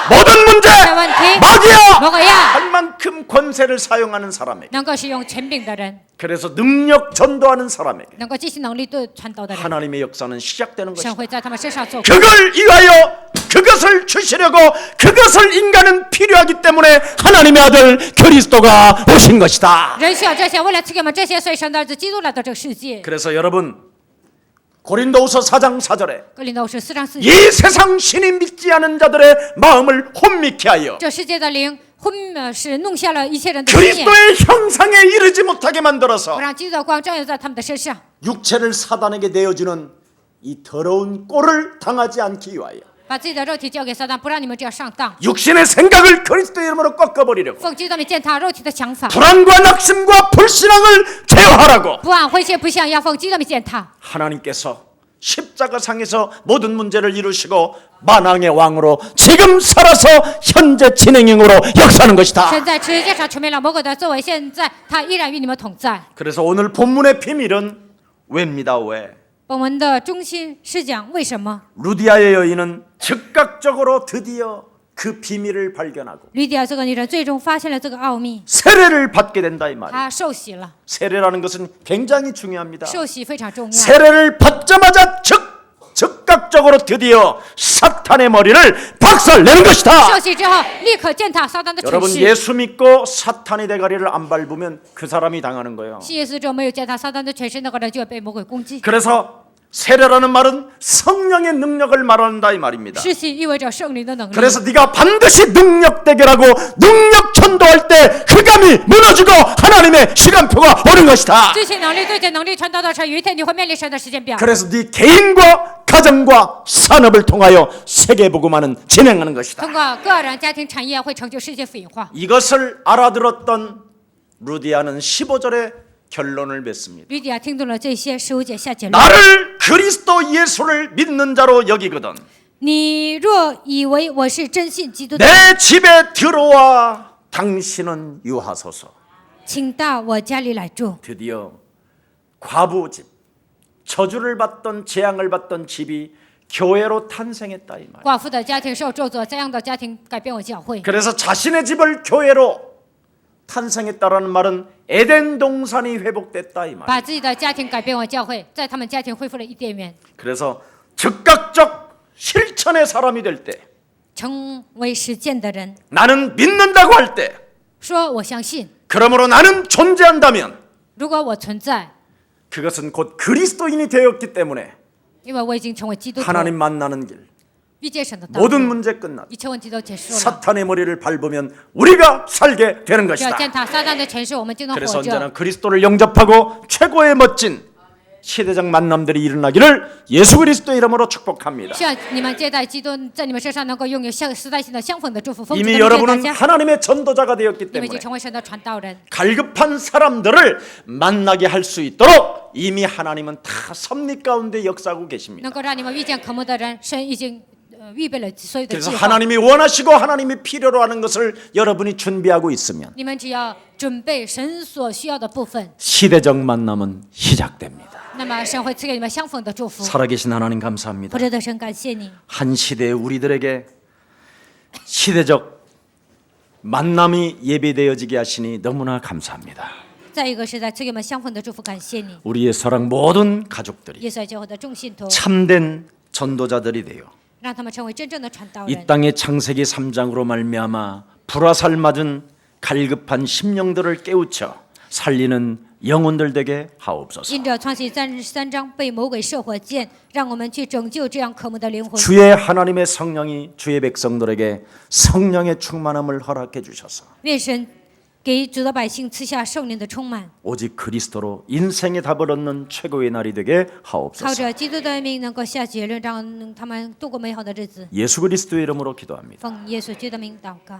모든 문제 的问题， 막이야 魔鬼呀， 할 만큼 권세를 사용하는 사람에게 能够使用权柄的人， 그래서 능력 전도하는 사람에게 能够进行能力对传导的人， 하나님의 역사는 시작되는 神 것이다. 会在他们身上做工。 그걸 위하여 그것을 주시려고 그것을 인간은 필요하기 때문에 하나님의 아들 그리스도가 오신 것이다. 人需要这些，为了赐给我们这些，所以神的儿子基督来到这个世界。 그래서 여러분 고린도후서 4장 4절에 格林多是4章4 이 节， 세상 신이 믿지 않은 자들의 마음을 혼미케 하여 这世界的灵是弄下了一切人的心眼， 그리스도의 형상에 이르지 못하게 만들어서 不让基督的光照耀在他们的身上， 육체를 사단에게 내어주는 이 더러운 꼴을 당하지 않기 위하여 把自己的肉体交给撒旦，不让你们这样上当， 육신의 생각을 그리스도의 이름으로 꺾어버리려고 奉基督的名践踏肉体的想法， 불안과 낙심과 불신앙을 제어하라고 不安灰心不想要奉基督的名践踏。 하나님께서 십자가상에서 모든 문제를 이루시고 만왕의 왕으로 지금 살아서 현재 진행형으로 역사하는 것이다. 神在十字架上除灭了魔鬼的作为，现在他依然与你们同在。 그래서 오늘 본문의 비밀은 왜입니다. 왜? 本文的中心是讲为什么 루디아의 여인은 즉각적으로 드디어 그 비밀을 발견하고 吕底亚这个女人最终发现了这个奥秘， 세례를 받게 된다 이 말이에요. 她受洗了。 세례라는 것은 굉장히 중요합니다. 受洗非常重要。 세례를 받자마자 즉각적으로 드디어 사탄의 머리를 박살내는 것이다. 受洗之后，立刻践踏撒旦的权 여러분 势。 예수 믿고 사탄의 대가리를 안 밟으면 그 사람이 당하는 거예요. 信耶稣之后没有践踏撒旦的权势，那个人就会被魔鬼攻击。 그래서 세례라는 말은 성령의 능력을 말한다 이 말입니다. 施洗意味着圣灵的能力。 그래서 네가 반드시 능력 대결하고 능력 전도할 때 흑암이 무너지고 하나님의 시간표가 오는 것이다. 进行能力对接能力传导的时候，有一天你会面临神的时间表。 그래서 네 개인과 가정과 산업을 통하여 세계 복음화는 진행하는 것이다. 通过个人、家庭、产业会成就世界福音化。 이것을 알아들었던 루디아는 15절에 결론을 맺습니다. 吕底亚听懂了这些，15节下结论： 나를 그리스도 예수를 믿는 자로 여기거든 你若以为我是真信基督的， 내 집에 들어와 당신은 유하소서. 请到我家里来住。 드디어 과부집, 저주를 받던 재앙을 받던 집이 교회로 탄생했다 이 말. 寡妇的家庭受咒诅，这样的家庭改变为教会。 그래서 자신의 집을 교회로 탄생했다라는 말은 에덴 동산이 회복됐다 이 말. 把自己的家庭改变为教会，在他们家庭恢复了伊甸园， 그래서 즉각적 실천의 사람이 될 때, 成为实践的人。 나는 믿는다고 할 때, 说我相信， 그러므로 나는 존재한다면 如果我存在， 그것은 곧 그리스도인이 되었기 때문에 因为我已经成为基督徒， 하나님 만나는 길, 遇见神的道路， 모든 문제 끝났다. 一切问题都结束了。 사탄의 머리를 밟으면 우리가 살게 되는 只要 것이다. 践踏撒旦的权势，我们就能 그래서 活着。 언제나 그리스도를 영접하고 최고의 멋진 시대적 만남들이 일어나기를 예수 그리스도의 이름으로 축복합니다. 希望你们接待基督，在你们身上能够拥有时代性的相逢的祝福。奉主的 이미 名祝大 여러분은 家， 하나님의 전도자가 되었기 你们已经 때문에 成为神的传道人。 갈급한 사람들을 만나게 할 수 있도록 이미 하나님은 다 섭리 가운데 역사하고 계십니다. 能够让你们遇见渴慕的人，神已经预备了所有的 그래서 计划。 하나님이 원하시고 하나님이 필요로 하는 것을 여러분이 준비하고 있으면 你们只要准备神所需要的部分， 시대적 만남은 시작됩니다. 那么神会赐给你们相逢的祝福。 살아계신 하나님 감사합니다. 不知的神，感谢你， 한 시대에 우리들에게 시대적 만남이 예배되어지게 하시니 너무나 감사합니다. 在一个时代赐给我们相逢的祝福，感谢你。 우리의 사랑 모든 가족들이 耶稣爱教会的众信徒， 참된 전도자들이 되어 让他们成为真正的传道 이 人。 땅의 창세기 3장으로 말미암아 불화살 맞은 갈급한 심령들을 깨우쳐 살리는 영혼들 되게 하옵소서. 因着创世33章被魔鬼射火箭，让我们去拯救这样渴慕的灵魂。 주의 하나님의 성령이 주의 백성들에게 성령의 충만함을 허락해 주셔서 愿神给主的百姓赐下圣灵的充满， 오직 그리스도로 인생의 답을 얻는 최고의 날이 되게 靠 하옵소서. 着基督的名能够下结论，让他们度过美好的日子。 예수 그리스도의 이름으로 기도합니다. 奉耶稣基督的名祷告。